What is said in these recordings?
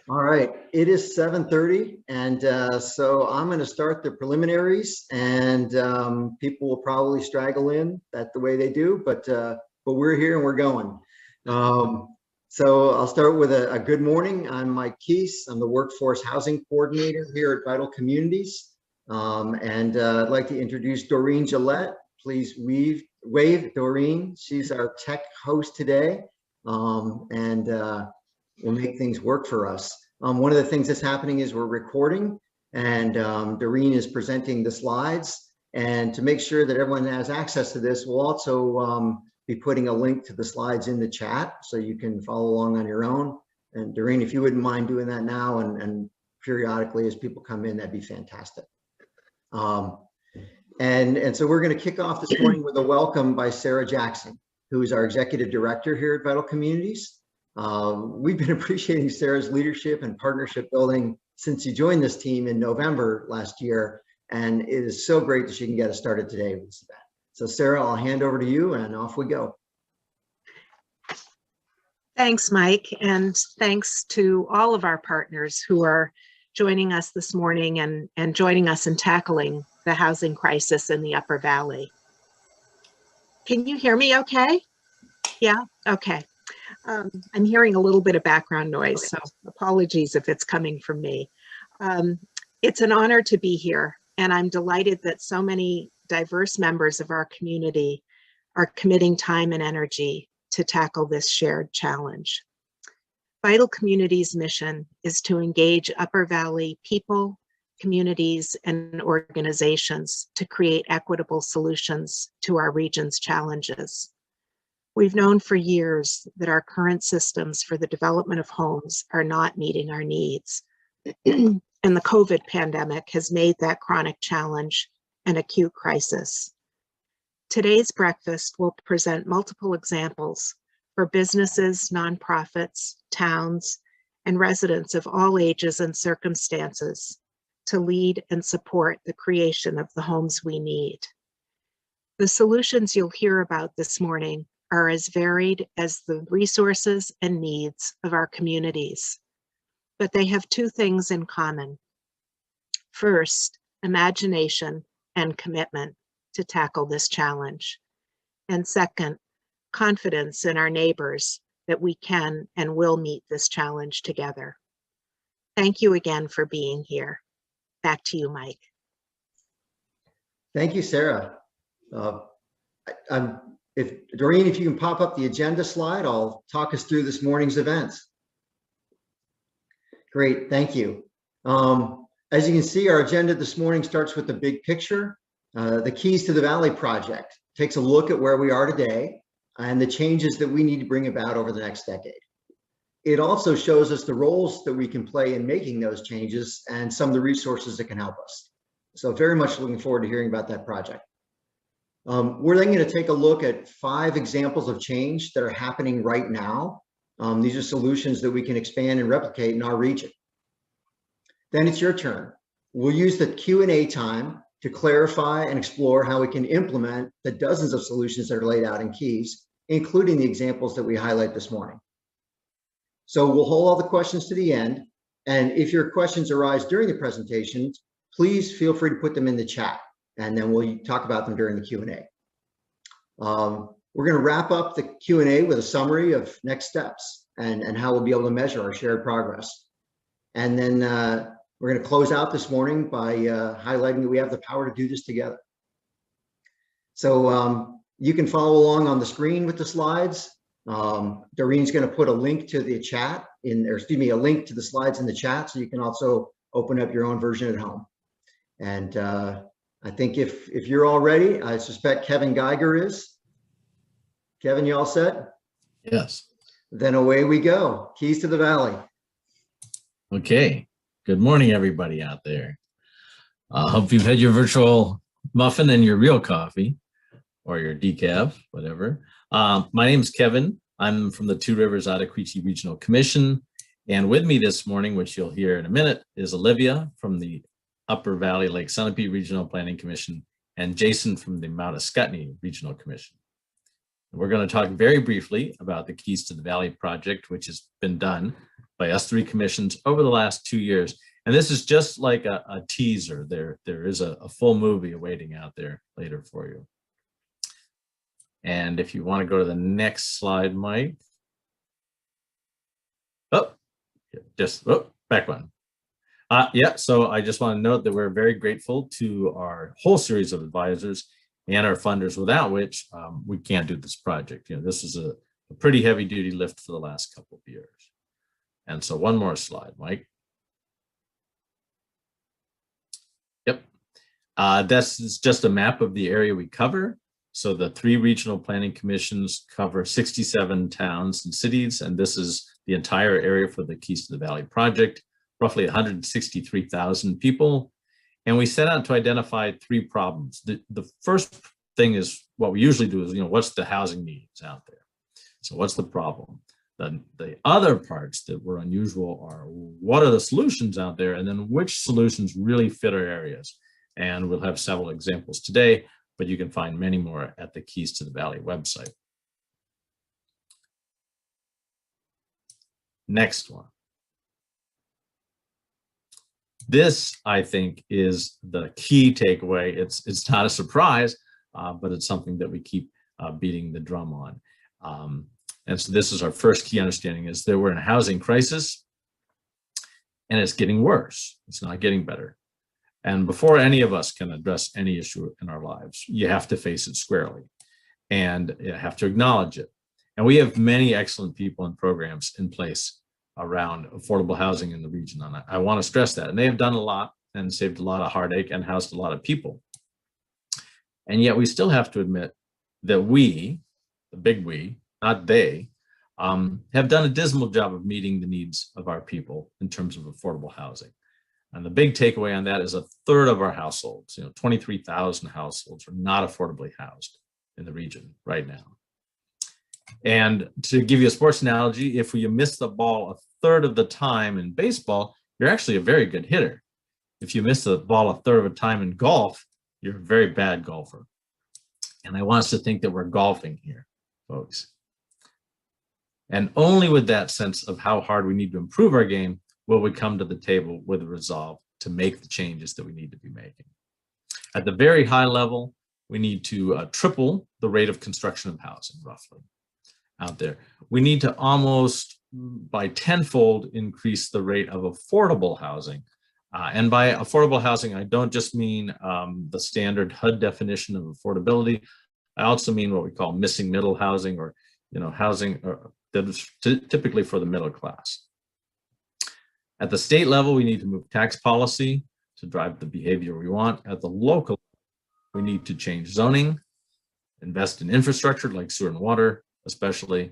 All right, it is 7:30, and so I'm going to start the preliminaries, and people will probably straggle in. That's the way they do, but we're here and we're going. So I'll start with a good morning. I'm Mike Keese. I'm the Workforce Housing Coordinator here at Vital Communities, and I'd like to introduce Doreen Gillette. Please wave Doreen. She's our tech host today, and will make things work for us. One of the things that's happening is we're recording, and Doreen is presenting the slides. And to make sure that everyone has access to this, we'll also be putting a link to the slides in the chat so you can follow along on your own. And Doreen, if you wouldn't mind doing that now and periodically as people come in, that'd be fantastic. And so we're going to kick off this morning with a welcome by Sarah Jackson, who is our Executive Director here at Vital Communities. We've been appreciating Sarah's leadership and partnership building since she joined this team in November last year, and it is so great that she can get us started today with this event. So Sarah, I'll hand over to you and off we go. Thanks, Mike, and thanks to all of our partners who are joining us this morning and joining us in tackling the housing crisis in the Upper Valley. Can you hear me okay? Yeah, okay. I'm hearing a little bit of background noise, so apologies if it's coming from me. It's an honor to be here, and I'm delighted that so many diverse members of our community are committing time and energy to tackle this shared challenge. Vital Communities' mission is to engage Upper Valley people, communities, and organizations to create equitable solutions to our region's challenges. We've known for years that our current systems for the development of homes are not meeting our needs, and the COVID pandemic has made that chronic challenge an acute crisis. Today's breakfast will present multiple examples for businesses, nonprofits, towns, and residents of all ages and circumstances to lead and support the creation of the homes we need. The solutions you'll hear about this morning are as varied as the resources and needs of our communities, but they have two things in common. First, imagination and commitment to tackle this challenge. And second, confidence in our neighbors that we can and will meet this challenge together. Thank you again for being here. Back to you, Mike. Thank you, Sarah. Doreen, if you can pop up the agenda slide, I'll talk us through this morning's events. Great, thank you. As you can see, our agenda this morning starts with the big picture. The Keys to the Valley project takes a look at where we are today and the changes that we need to bring about over the next decade. It also shows us the roles that we can play in making those changes and some of the resources that can help us. So very much looking forward to hearing about that project. We're then going to take a look at 5 examples of change that are happening right now. These are solutions that we can expand and replicate in our region. Then it's your turn. We'll use the Q&A time to clarify and explore how we can implement the dozens of solutions that are laid out in Keys, including the examples that we highlight this morning. So we'll hold all the questions to the end. And if your questions arise during the presentation, please feel free to put them in the chat, and then we'll talk about them during the Q&A. We're going to wrap up the Q&A with a summary of next steps and how we'll be able to measure our shared progress. And then we're going to close out this morning by highlighting that we have the power to do this together. So you can follow along on the screen with the slides. Doreen's going to put a link to the chat a link to the slides in the chat, so you can also open up your own version at home. And I think if you're all ready, I suspect Kevin Geiger is. Kevin, you all set? Yes. Then away we go. Keys to the Valley. Okay. Good morning, everybody out there. Hope you've had your virtual muffin and your real coffee, or your decaf, whatever. My name is Kevin. I'm from the Two Rivers Ottaquechee Regional Commission. And with me this morning, which you'll hear in a minute, is Olivia from the Upper Valley Lake Sunapee Regional Planning Commission and Jason from the Mount Ascutney Regional Commission. We're going to talk very briefly about the Keys to the Valley project, which has been done, by us three commissions over the last 2 years. And this is just like a teaser. There is a full movie awaiting out there later for you. And if you want to go to the next slide, Mike. Oh, back one. Yeah, so I just want to note that we're very grateful to our whole series of advisors and our funders, without which we can't do this project. You know, this is a pretty heavy duty lift for the last couple of years. And so one more slide, Mike. Yep, this is just a map of the area we cover. So the 3 regional planning commissions cover 67 towns and cities, and this is the entire area for the Keys to the Valley project, roughly 163,000 people. And we set out to identify 3 problems. The first thing is what we usually do is, what's the housing needs out there? So what's the problem? The other parts that were unusual are what are the solutions out there, and then which solutions really fit our areas. And we'll have several examples today, but you can find many more at the Keys to the Valley website. Next one. This, I think, is the key takeaway. It's not a surprise, but it's something that we keep beating the drum on. And so this is our first key understanding, is that we're in a housing crisis and it's getting worse. It's not getting better. And before any of us can address any issue in our lives, you have to face it squarely and you have to acknowledge it. And we have many excellent people and programs in place around affordable housing in the region. And I want to stress that. And they have done a lot and saved a lot of heartache and housed a lot of people. And yet we still have to admit that we, the big we, not they, have done a dismal job of meeting the needs of our people in terms of affordable housing. And the big takeaway on that is 1/3 of our households, 23,000 households, are not affordably housed in the region right now. And to give you a sports analogy, if you miss the ball 1/3 of the time in baseball, you're actually a very good hitter. If you miss the ball 1/3 of the time in golf, you're a very bad golfer. And I want us to think that we're golfing here, folks. And only with that sense of how hard we need to improve our game will we come to the table with a resolve to make the changes that we need to be making. At the very high level, we need to triple the rate of construction of housing, roughly, out there. We need to almost by tenfold increase the rate of affordable housing. And by affordable housing, I don't just mean the standard HUD definition of affordability. I also mean what we call missing middle housing, or housing that is typically for the middle class. At the state level, we need to move tax policy to drive the behavior we want. At the local, we need to change zoning, invest in infrastructure like sewer and water, especially,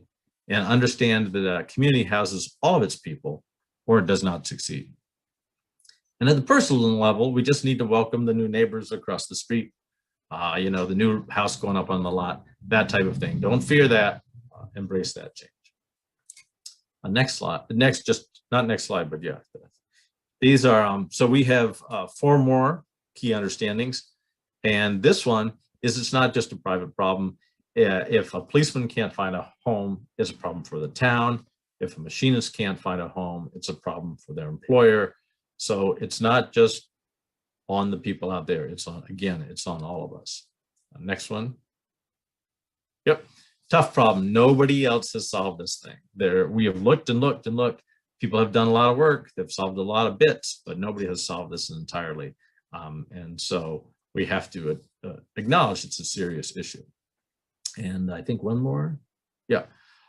and understand that a community houses all of its people or it does not succeed. And at the personal level, we just need to welcome the new neighbors across the street, the new house going up on the lot, that type of thing. Don't fear that, embrace that change. Next slide, not next slide, but yeah. These are, so we have 4 more key understandings. And this one is, it's not just a private problem. If a policeman can't find a home, it's a problem for the town. If a machinist can't find a home, it's a problem for their employer. So it's not just on the people out there. It's on, again, it's on all of us. Next one. Yep. Tough problem. Nobody else has solved this thing. We have looked and looked and looked. People have done a lot of work. They've solved a lot of bits, but nobody has solved this entirely. And so we have to acknowledge it's a serious issue. And I think one more. Yeah.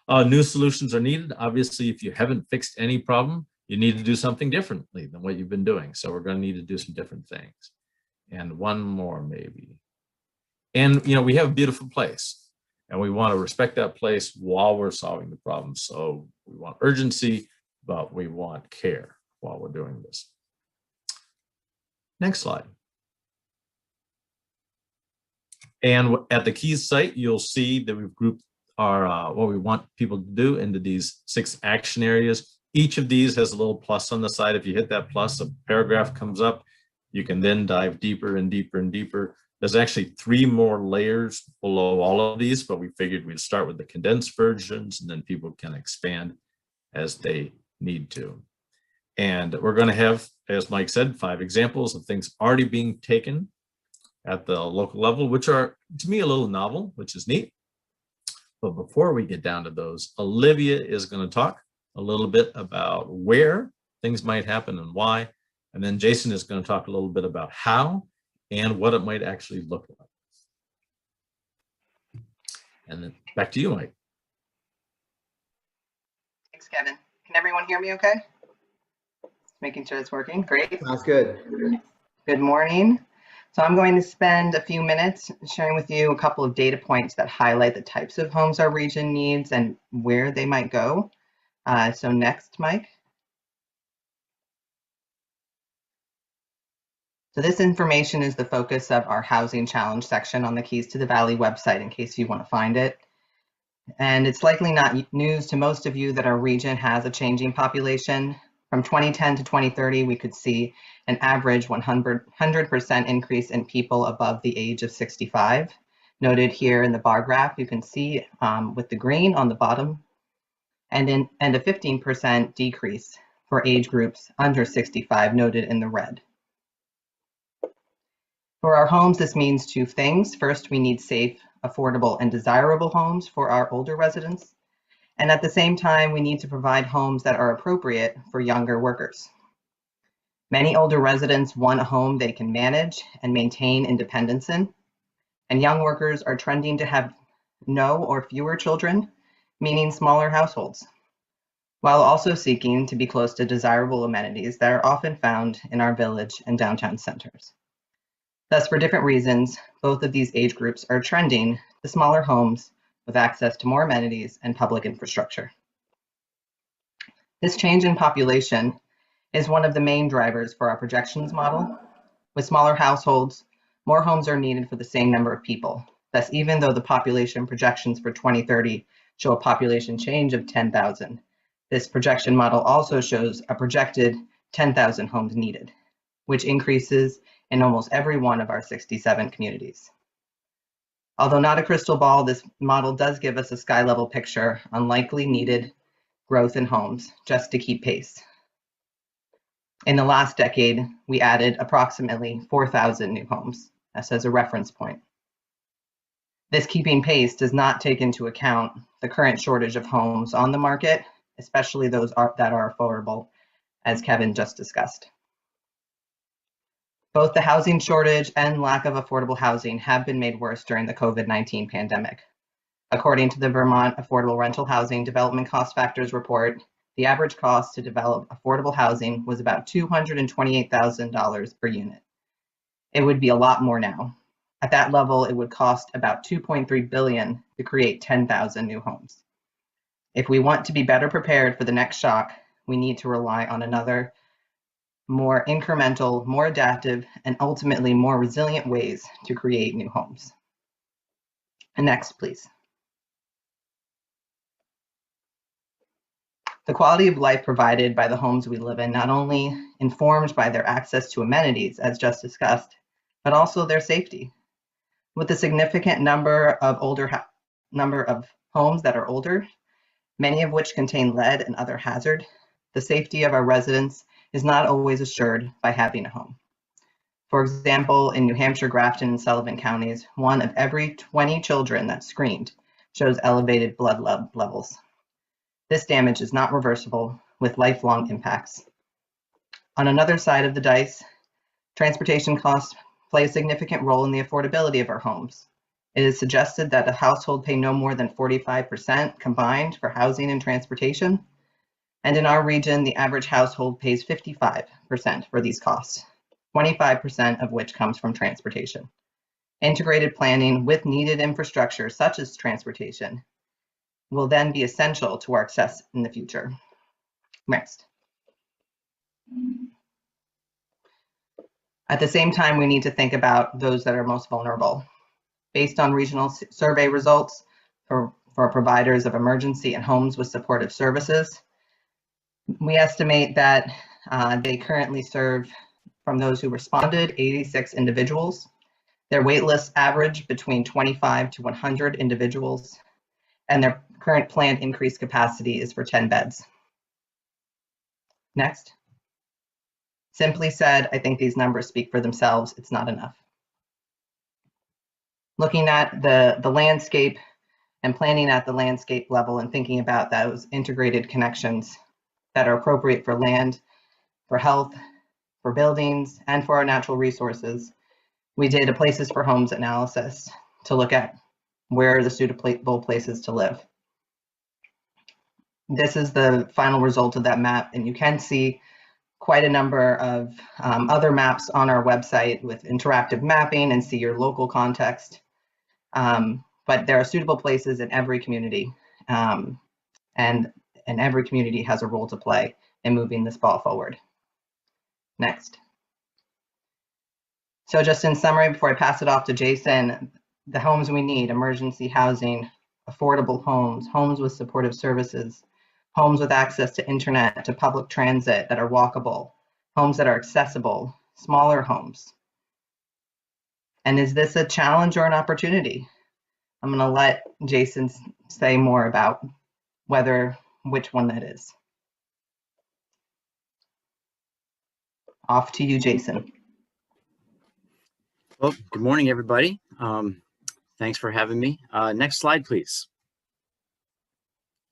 New solutions are needed. Obviously, if you haven't fixed any problem, you need to do something differently than what you've been doing. So we're going to need to do some different things. And one more maybe. And, we have a beautiful place. And we want to respect that place while we're solving the problem. So we want urgency, but we want care while we're doing this. Next slide. And at the Keys site, you'll see that we've grouped our what we want people to do into these 6 action areas. Each of these has a little plus on the side. If you hit that plus, a paragraph comes up. You can then dive deeper and deeper and deeper. There's actually 3 more layers below all of these, but we figured we'd start with the condensed versions, and then people can expand as they need to. And we're going to have, as Mike said, 5 examples of things already being taken at the local level, which are, to me, a little novel, which is neat. But before we get down to those, Olivia is going to talk a little bit about where things might happen and why. And then Jason is going to talk a little bit about how and what it might actually look like. And then back to you, Mike. Thanks, Kevin. Can everyone hear me okay? Making sure it's working. Great. Sounds good. Good morning. So I'm going to spend a few minutes sharing with you a couple of data points that highlight the types of homes our region needs and where they might go. So next, Mike. So this information is the focus of our housing challenge section on the Keys to the Valley website in case you want to find it. And it's likely not news to most of you that our region has a changing population. From 2010 to 2030, we could see an average 100% increase in people above the age of 65. Noted here in the bar graph, you can see with the green on the bottom, and a 15% decrease for age groups under 65 noted in the red. For our homes, this means 2 things. First, we need safe, affordable, and desirable homes for our older residents. And at the same time, we need to provide homes that are appropriate for younger workers. Many older residents want a home they can manage and maintain independence in. And young workers are trending to have no or fewer children, meaning smaller households, while also seeking to be close to desirable amenities that are often found in our village and downtown centers. Thus, for different reasons, both of these age groups are trending to smaller homes with access to more amenities and public infrastructure. This change in population is one of the main drivers for our projections model. With smaller households, more homes are needed for the same number of people. Thus, even though the population projections for 2030 show a population change of 10,000, this projection model also shows a projected 10,000 homes needed, which increases in almost every one of our 67 communities. Although not a crystal ball, this model does give us a sky level picture on likely needed growth in homes just to keep pace. In the last decade, we added approximately 4,000 new homes, as a reference point. This keeping pace does not take into account the current shortage of homes on the market, especially those that are affordable, as Kevin just discussed. Both the housing shortage and lack of affordable housing have been made worse during the COVID-19 pandemic. According to the Vermont Affordable Rental Housing Development Cost Factors report, the average cost to develop affordable housing was about $228,000 per unit. It would be a lot more now. At that level, it would cost about $2.3 billion to create 10,000 new homes. If we want to be better prepared for the next shock, we need to rely on another more incremental, more adaptive, and ultimately more resilient ways to create new homes. And next, please. The quality of life provided by the homes we live in not only informed by their access to amenities, as just discussed, but also their safety. With a significant number of homes that are older, many of which contain lead and other hazard, the safety of our residents is not always assured by having a home. For example, in New Hampshire, Grafton, and Sullivan counties, 1 of every 20 children that's screened shows elevated blood levels. This damage is not reversible with lifelong impacts. On another side of the dice, transportation costs play a significant role in the affordability of our homes. It is suggested that a household pay no more than 45% combined for housing and transportation. And in our region, the average household pays 55% for these costs, 25% of which comes from transportation. Integrated planning with needed infrastructure, such as transportation, will then be essential to our success in the future. Next. At the same time, we need to think about those that are most vulnerable. Based on regional survey results for providers of emergency and homes with supportive services, we estimate that they currently serve, from those who responded, 86 individuals. Their wait lists average between 25 to 100 individuals, and their current planned increased capacity is for 10 beds. Next. Simply said, I think these numbers speak for themselves. It's not enough. Looking at the landscape and planning at the landscape level and thinking about those integrated connections that are appropriate for land, for health, for buildings, and for our natural resources, we did a places for homes analysis to look at where are the suitable places to live. This is the final result of that map, and you can see quite a number of other maps on our website with interactive mapping and see your local context. But there are suitable places in every community, and every community has a role to play in moving this ball forward. Next. So just in summary, before I pass it off to Jason, the homes we need: emergency housing, affordable homes, homes with supportive services, homes with access to internet, to public transit that are walkable, homes that are accessible, smaller homes. And is this a challenge or an opportunity? I'm going to let Jason say more about which one that is. Off to you, Jason. Well, good morning, everybody. Thanks for having me. Next slide, please.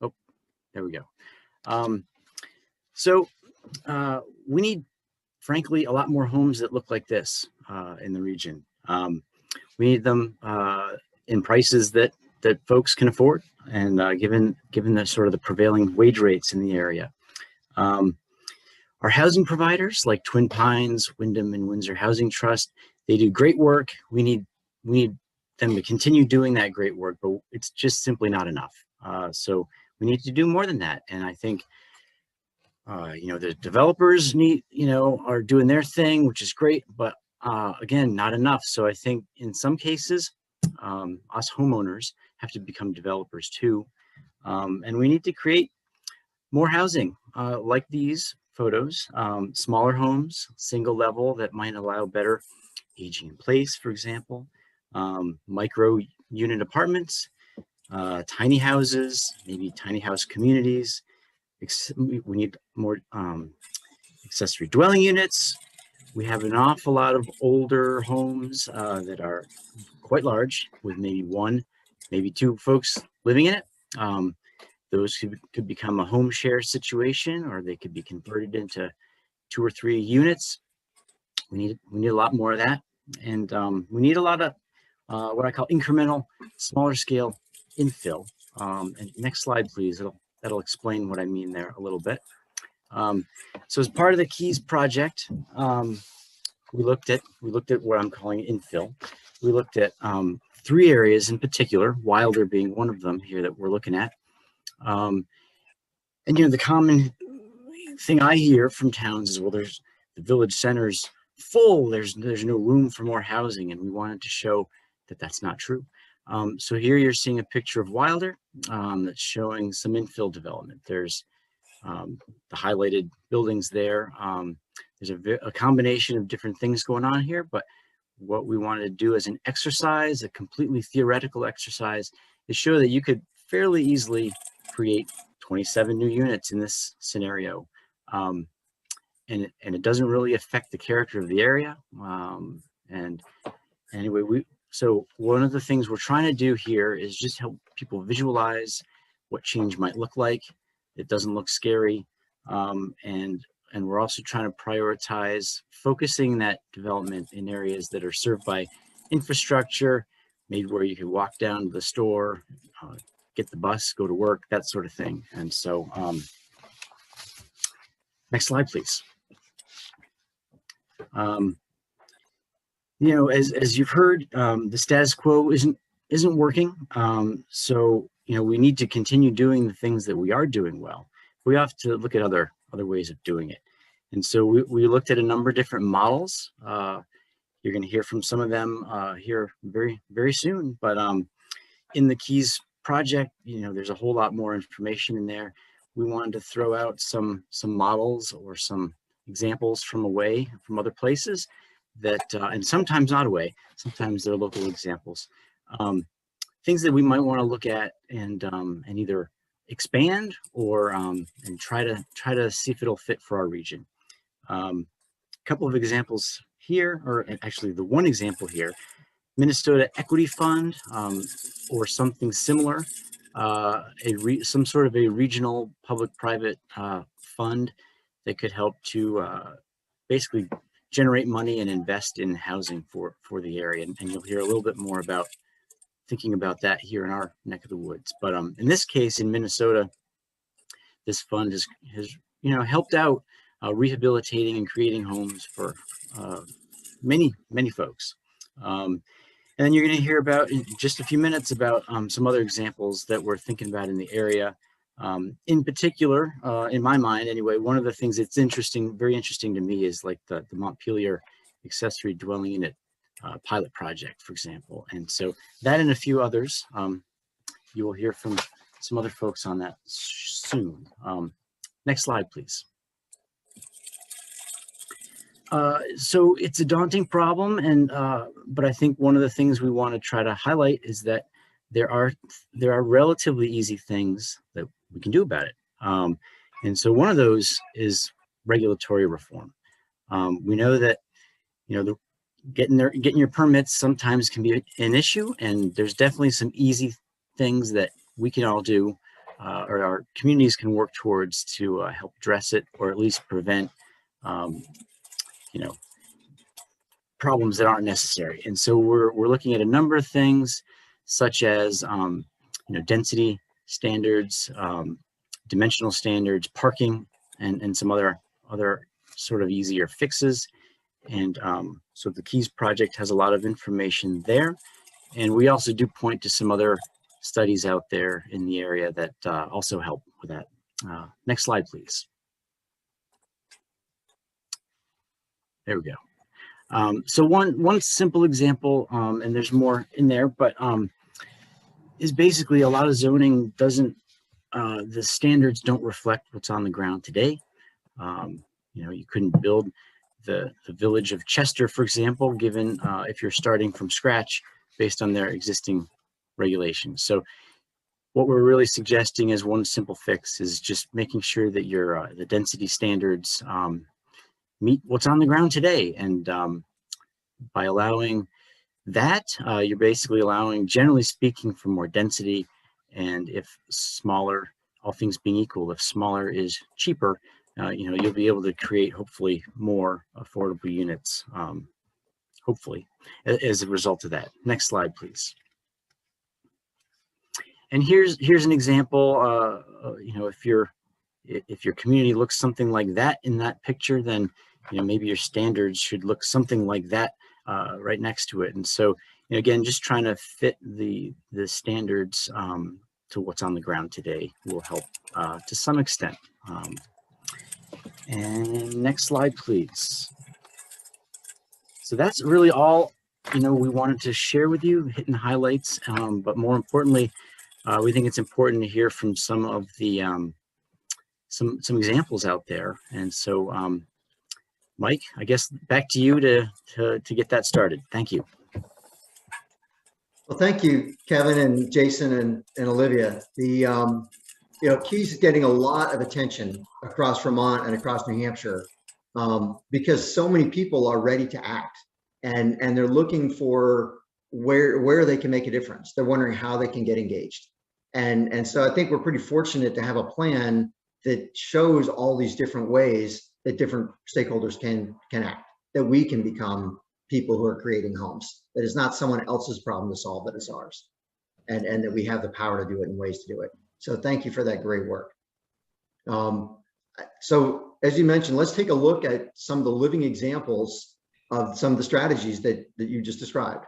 Oh, there we go. We need, frankly, a lot more homes that look like this in the region. We need them in prices that folks can afford, and given the sort of the prevailing wage rates in the area. Our housing providers like Twin Pines, Wyndham, and Windsor Housing Trust, they do great work. We need them to continue doing that great work, but it's just simply not enough. So we need to do more than that. And I think, the developers are doing their thing, which is great, but again, not enough. So I think in some cases, us homeowners have to become developers too. And we need to create more housing like these photos, smaller homes, single level that might allow better aging in place, for example, micro unit apartments, tiny houses, maybe tiny house communities. We need more accessory dwelling units. We have an awful lot of older homes that are quite large with maybe one, maybe two folks living in it. Those could become a home share situation, or they could be converted into 2 or 3 units. We need a lot more of that, and we need a lot of what I call incremental, smaller scale infill. And next slide, please. That'll explain what I mean there a little bit. So as part of the KEYS project, we looked at what I'm calling infill. We looked at 3 areas in particular, Wilder being one of them here that we're looking at. And the common thing I hear from towns is, well, there's the village center's full, there's no room for more housing, and we wanted to show that that's not true. So here you're seeing a picture of Wilder that's showing some infill development. There's the highlighted buildings there. There's a combination of different things going on here, but what we wanted to do as an exercise, a completely theoretical exercise, is show that you could fairly easily create 27 new units in this scenario. And it doesn't really affect the character of the area. And anyway, so one of the things we're trying to do here is just help people visualize what change might look like. It doesn't look scary. And we're also trying to prioritize focusing that development in areas that are served by infrastructure, maybe where you can walk down to the store, get the bus, go to work, that sort of thing. And so, next slide, please. As you've heard, the status quo isn't working. So we need to continue doing the things that we are doing well. We have to look at other ways of doing it. And so we looked at a number of different models. You're going to hear from some of them here very, very soon. But in the KEYS project, there's a whole lot more information in there. We wanted to throw out some models or some examples from other places that, and sometimes not away, sometimes they're local examples. Things that we might want to look at and either expand or and try to see if it'll fit for our region. A couple of examples here, or actually the one example here, Minnesota Equity Fund, or something similar, some sort of a regional public-private fund that could help to basically generate money and invest in housing for the area. And you'll hear a little bit more about thinking about that here in our neck of the woods. But in this case, in Minnesota, this fund has helped out rehabilitating and creating homes for many folks. And then you're going to hear about in just a few minutes about some other examples that we're thinking about in the area. In particular, in my mind anyway, one of the things that's very interesting to me is like the Montpelier accessory dwelling unit pilot project, for example. And so that and a few others, you will hear from some other folks on that soon. Next slide, please. So it's a daunting problem, and but I think one of the things we want to try to highlight is that there are relatively easy things that we can do about it. And so one of those is regulatory reform. We know that getting your permits sometimes can be an issue, and there's definitely some easy things that we can all do, or our communities can work towards to help address it, or at least prevent problems that aren't necessary. And so we're looking at a number of things, such as density standards, dimensional standards, parking, and some other sort of easier fixes. And so the Keys project has a lot of information there. And we also do point to some other studies out there in the area that also help with that. Next slide, please. There we go. So one simple example, and there's more in there, but is basically a lot of zoning doesn't, the standards don't reflect what's on the ground today. You couldn't build the village of Chester, for example, given if you're starting from scratch based on their existing regulations. So what we're really suggesting as one simple fix is just making sure that your the density standards meet what's on the ground today. And by allowing that, you're basically allowing, generally speaking, for more density. And if smaller, all things being equal, if smaller is cheaper, you'll be able to create hopefully more affordable units, hopefully, as a result of that. Next slide, please. And here's an example. If your community looks something like that in that picture, then maybe your standards should look something like that right next to it. And so again, just trying to fit the standards to what's on the ground today will help to some extent. And next slide, please. So that's really all we wanted to share with you, hitting highlights, but more importantly, we think it's important to hear from some of the some examples out there. And so Mike, I guess back to you to get that started. Thank you. Well, thank you, Kevin and Jason and Olivia. The Keys is getting a lot of attention across Vermont and across New Hampshire because so many people are ready to act, and they're looking for where they can make a difference. They're wondering how they can get engaged, and so I think we're pretty fortunate to have a plan that shows all these different ways that different stakeholders can act, that we can become people who are creating homes. That is not someone else's problem to solve, but it's ours, and that we have the power to do it and ways to do it. So thank you for that great work. So as you mentioned, let's take a look at some of the living examples of some of the strategies that you just described.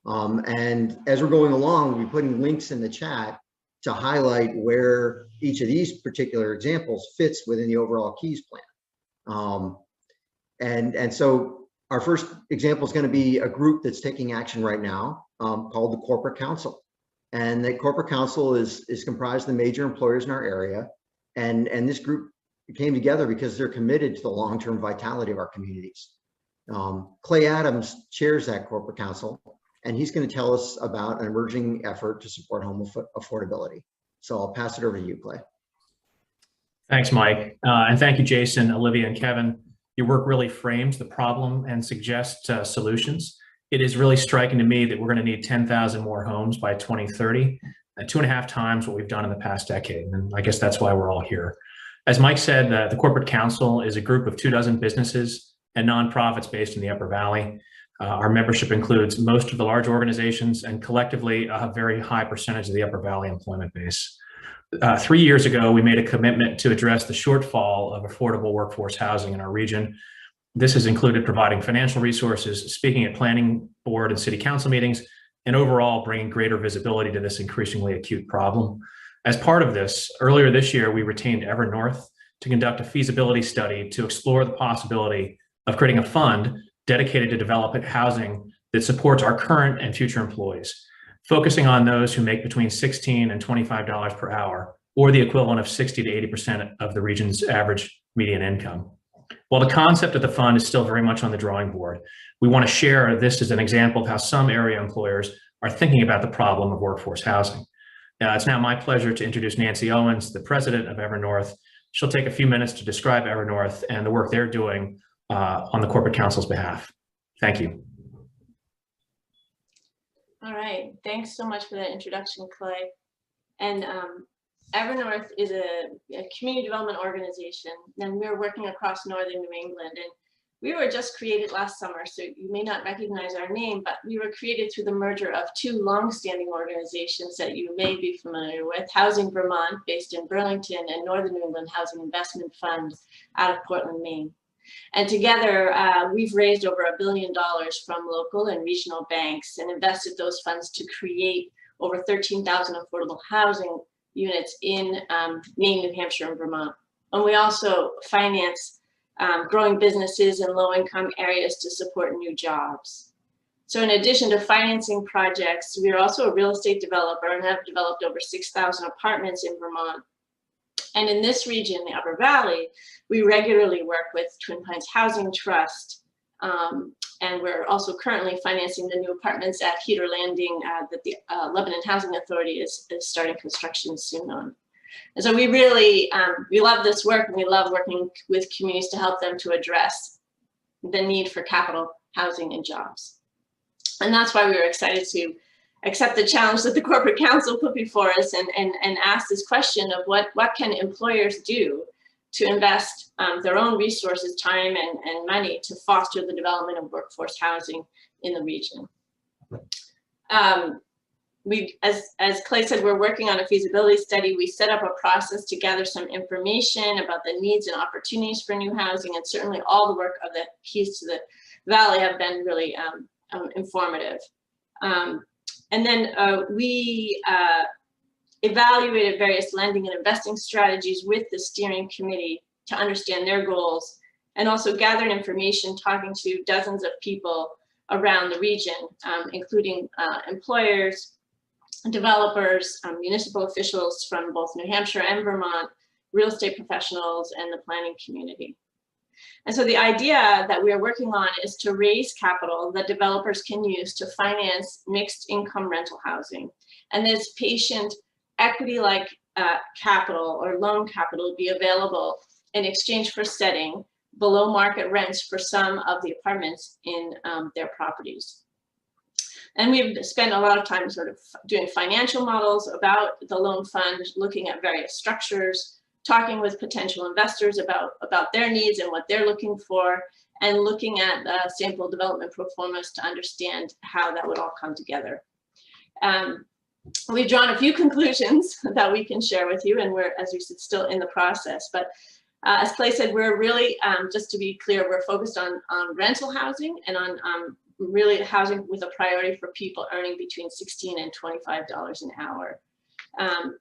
And as we're going along, we'll be putting links in the chat to highlight where each of these particular examples fits within the overall Keys plan. And so our first example is going to be a group that's taking action right now called the Corporate Council. And the Corporate Council is comprised of the major employers in our area. And this group came together because they're committed to the long-term vitality of our communities. Clay Adams chairs that Corporate Council, and he's going to tell us about an emerging effort to support home affordability. So I'll pass it over to you, Clay. Thanks, Mike. And thank you, Jason, Olivia, and Kevin. Your work really frames the problem and suggests solutions. It is really striking to me that we're going to need 10,000 more homes by 2030, 2.5 times what we've done in the past decade. And I guess that's why we're all here. As Mike said, the Corporate Council is a group of 24 businesses and nonprofits based in the Upper Valley. Our membership includes most of the large organizations and collectively a very high percentage of the Upper Valley employment base. 3 years ago, we made a commitment to address the shortfall of affordable workforce housing in our region. This has included providing financial resources, speaking at planning board and city council meetings, and overall bringing greater visibility to this increasingly acute problem. As part of this, earlier this year, we retained EverNorth to conduct a feasibility study to explore the possibility of creating a fund dedicated to developing housing that supports our current and future employees, focusing on those who make between $16 and $25 per hour, or the equivalent of 60 to 80% of the region's average median income. While the concept of the fund is still very much on the drawing board, we want to share this as an example of how some area employers are thinking about the problem of workforce housing. It's now my pleasure to introduce Nancy Owens, the president of EverNorth. She'll take a few minutes to describe EverNorth and the work they're doing on the Corporate Council's behalf. Thank you. All right, thanks so much for that introduction, Clay. And EverNorth is a community development organization, and we're working across northern New England. And we were just created last summer, so you may not recognize our name, but we were created through the merger of two longstanding organizations that you may be familiar with, Housing Vermont, based in Burlington, and Northern New England Housing Investment Fund out of Portland, Maine. And together, we've raised over $1 billion from local and regional banks and invested those funds to create over 13,000 affordable housing units in Maine, New Hampshire, and Vermont. And we also finance growing businesses in low-income areas to support new jobs. So in addition to financing projects, we are also a real estate developer and have developed over 6,000 apartments in Vermont. And in this region, the Upper Valley, we regularly work with Twin Pines Housing Trust, and we're also currently financing the new apartments at Heater Landing that the Lebanon Housing Authority is starting construction soon on. And so we really, we love this work, and we love working with communities to help them to address the need for capital, housing, and jobs. And that's why we were excited to accept the challenge that the Corporate Council put before us and ask this question of what can employers do to invest their own resources, time, and money to foster the development of workforce housing in the region. As Clay said, we're working on a feasibility study. We set up a process to gather some information about the needs and opportunities for new housing, and certainly all the work of the Keys to the Valley have been really informative. And then we evaluated various lending and investing strategies with the steering committee to understand their goals, and also gathered information talking to dozens of people around the region, including employers, developers, municipal officials from both New Hampshire and Vermont, real estate professionals, and the planning community. And so the idea that we are working on is to raise capital that developers can use to finance mixed income rental housing. And this patient equity-like capital or loan capital be available in exchange for setting below market rents for some of the apartments in their properties. And we've spent a lot of time sort of doing financial models about the loan fund, looking at various structures, talking with potential investors about their needs and what they're looking for, and looking at sample development pro formas to understand how that would all come together. We've drawn a few conclusions that we can share with you, and we're, as we said, still in the process. But as Clay said, we're really, just to be clear, we're focused on rental housing and on really housing with a priority for people earning between $16 and $25 an hour.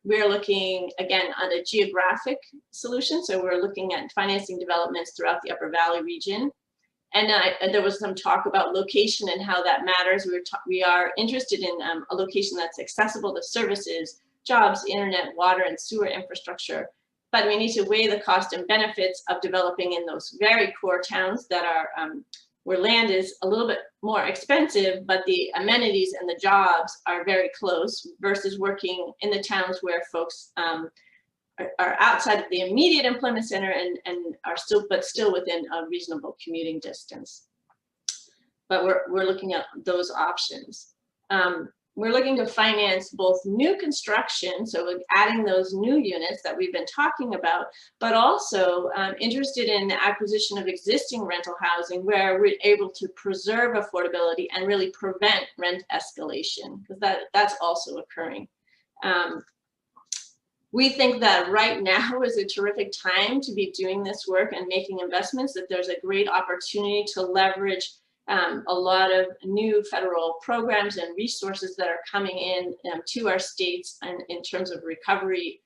We're looking, again, at a geographic solution. So we're looking at financing developments throughout the Upper Valley region. And there was some talk about location and how that matters. We are interested in a location that's accessible to services, jobs, internet, water, and sewer infrastructure. But we need to weigh the cost and benefits of developing in those very core towns that are where land is a little bit more expensive, but the amenities and the jobs are very close, versus working in the towns where folks are outside of the immediate employment center and are still within a reasonable commuting distance. But we're looking at those options. We're looking to finance both new construction, so adding those new units that we've been talking about, but also interested in the acquisition of existing rental housing where we're able to preserve affordability and really prevent rent escalation, because that's also occurring. We think that right now is a terrific time to be doing this work and making investments, that there's a great opportunity to leverage a lot of new federal programs and resources that are coming in to our states and in terms of recovery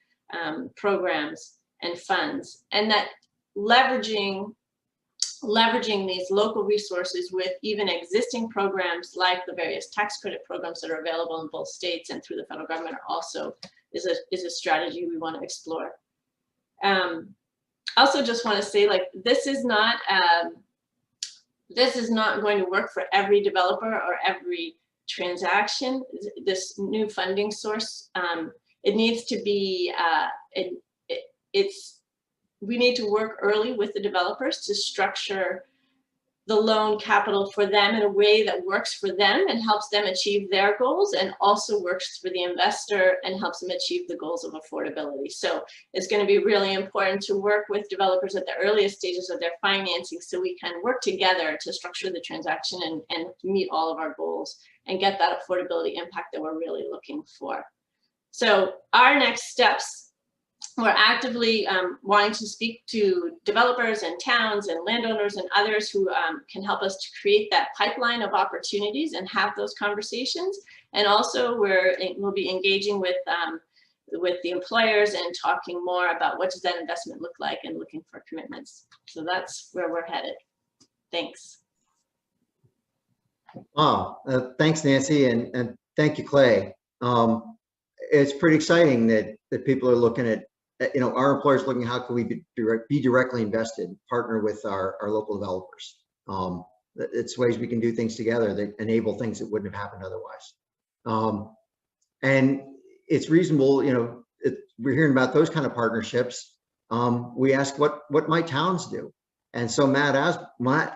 programs and funds, and that leveraging these local resources with even existing programs like the various tax credit programs that are available in both states and through the federal government are also is a strategy we want to explore. Also just want to say, like, this is not going to work for every developer or every transaction. This new funding source, it needs to be, we need to work early with the developers to structure the loan capital for them in a way that works for them and helps them achieve their goals, and also works for the investor and helps them achieve the goals of affordability. So it's going to be really important to work with developers at the earliest stages of their financing so we can work together to structure the transaction and meet all of our goals and get that affordability impact that we're really looking for. So our next steps, we're actively wanting to speak to developers and towns and landowners and others who can help us to create that pipeline of opportunities and have those conversations. And also we'll be engaging with the employers and talking more about what does that investment look like and looking for commitments. So that's where we're headed. Thanks. Wow, thanks, Nancy, and thank you, Clay. It's pretty exciting that people are looking at, our employers looking, how can we be directly invested, partner with our local developers. It's ways we can do things together that enable things that wouldn't have happened otherwise. And it's reasonable, we're hearing about those kind of partnerships. We ask what might towns do? And so Matt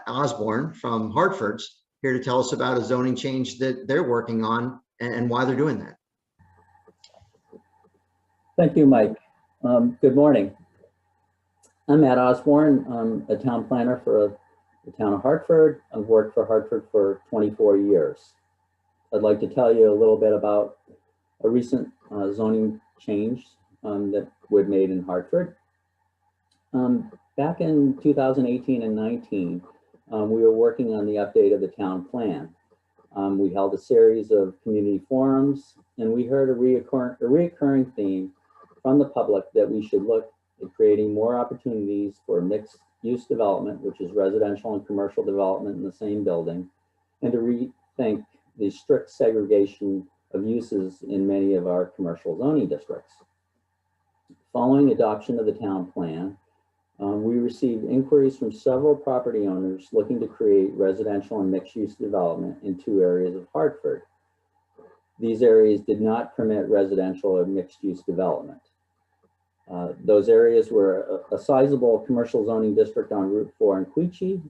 Osborne from Hartford's here to tell us about a zoning change that they're working on and why they're doing that. Thank you, Mike. Good morning. I'm Matt Osborne. I'm a town planner for the town of Hartford. I've worked for Hartford for 24 years. I'd like to tell you a little bit about a recent zoning change that we've made in Hartford. Back in 2018 and 19, we were working on the update of the town plan. We held a series of community forums, and we heard a reoccurring theme from the public that we should look at creating more opportunities for mixed use development, which is residential and commercial development in the same building, and to rethink the strict segregation of uses in many of our commercial zoning districts. Following adoption of the town plan, we received inquiries from several property owners looking to create residential and mixed use development in 2 areas of Hartford. These areas did not permit residential or mixed use development. Those areas were a sizable commercial zoning district on Route 4 in Quechee,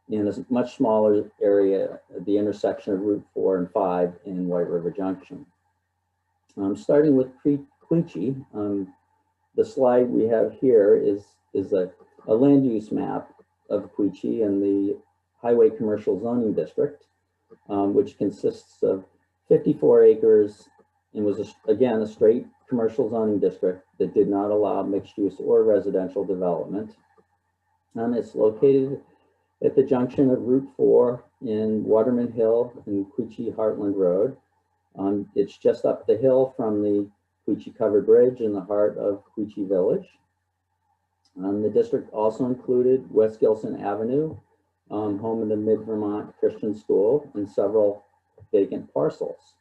and a much smaller area at the intersection of Route 4 and 5 in White River Junction. Starting with Quechee, the slide we have here is a land use map of Quechee and the Highway Commercial Zoning District, which consists of 54 acres and was, again, a straight commercial zoning district that did not allow mixed use or residential development. It's located at the junction of Route 4 in Waterman Hill and Quechee Heartland Road. It's just up the hill from the Quechee Covered Bridge in the heart of Quechee Village. The district also included West Gilson Avenue, home of the Mid-Vermont Christian School, and several vacant parcels.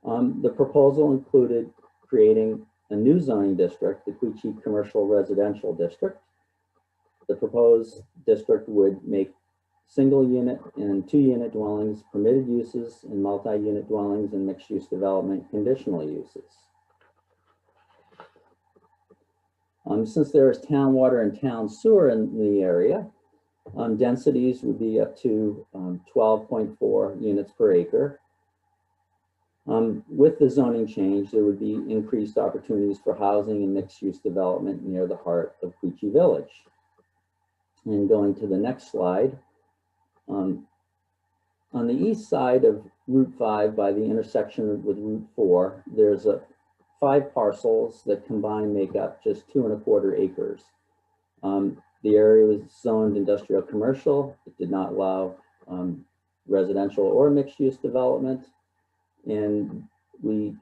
The proposal included creating a new zoning district, the Quechee Commercial Residential District. The proposed district would make single unit and 2 unit dwellings permitted uses, and multi-unit dwellings and mixed use development conditional uses. Since there is town water and town sewer in the area, densities would be up to 12.4 units per acre. With the zoning change, there would be increased opportunities for housing and mixed-use development near the heart of Quechee Village. And going to the next slide, on the east side of Route 5 by the intersection with Route 4, there's 5 parcels that combined make up just 2¼ acres. The area was zoned industrial commercial. It did not allow residential or mixed-use development. And we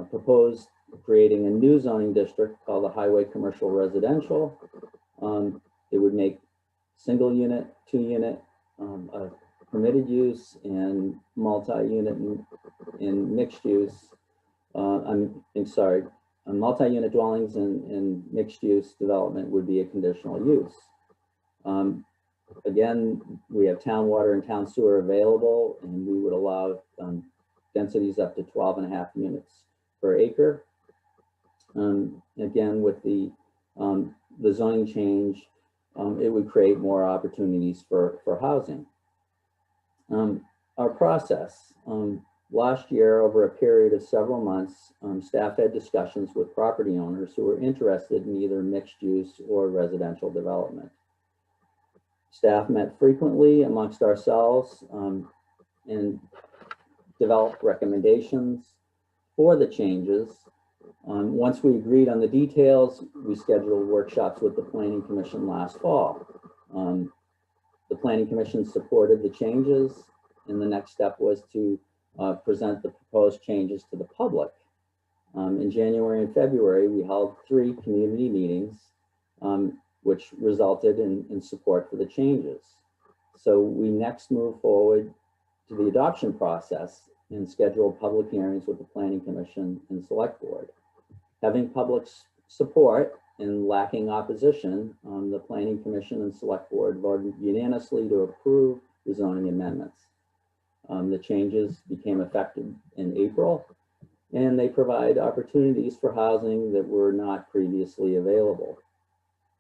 proposed creating a new zoning district called the Highway Commercial Residential. It would make single unit, 2-unit permitted use, and multi-unit and mixed use. I'm sorry, multi-unit dwellings and mixed use development would be a conditional use. Again, we have town water and town sewer available, and we would allow densities up to 12.5 units per acre. Again, with the zoning change, it would create more opportunities for housing. Our process, last year, over a period of several months, staff had discussions with property owners who were interested in either mixed use or residential development. Staff met frequently amongst ourselves and developed recommendations for the changes. Once we agreed on the details, we scheduled workshops with the Planning Commission last fall. The Planning Commission supported the changes, and the next step was to present the proposed changes to the public. In January and February, we held 3 community meetings, which resulted in support for the changes. So we next moved forward to the adoption process and scheduled public hearings with the Planning Commission and Select Board. Having public support and lacking opposition, the Planning Commission and Select Board voted unanimously to approve the zoning amendments. The changes became effective in April, and they provide opportunities for housing that were not previously available.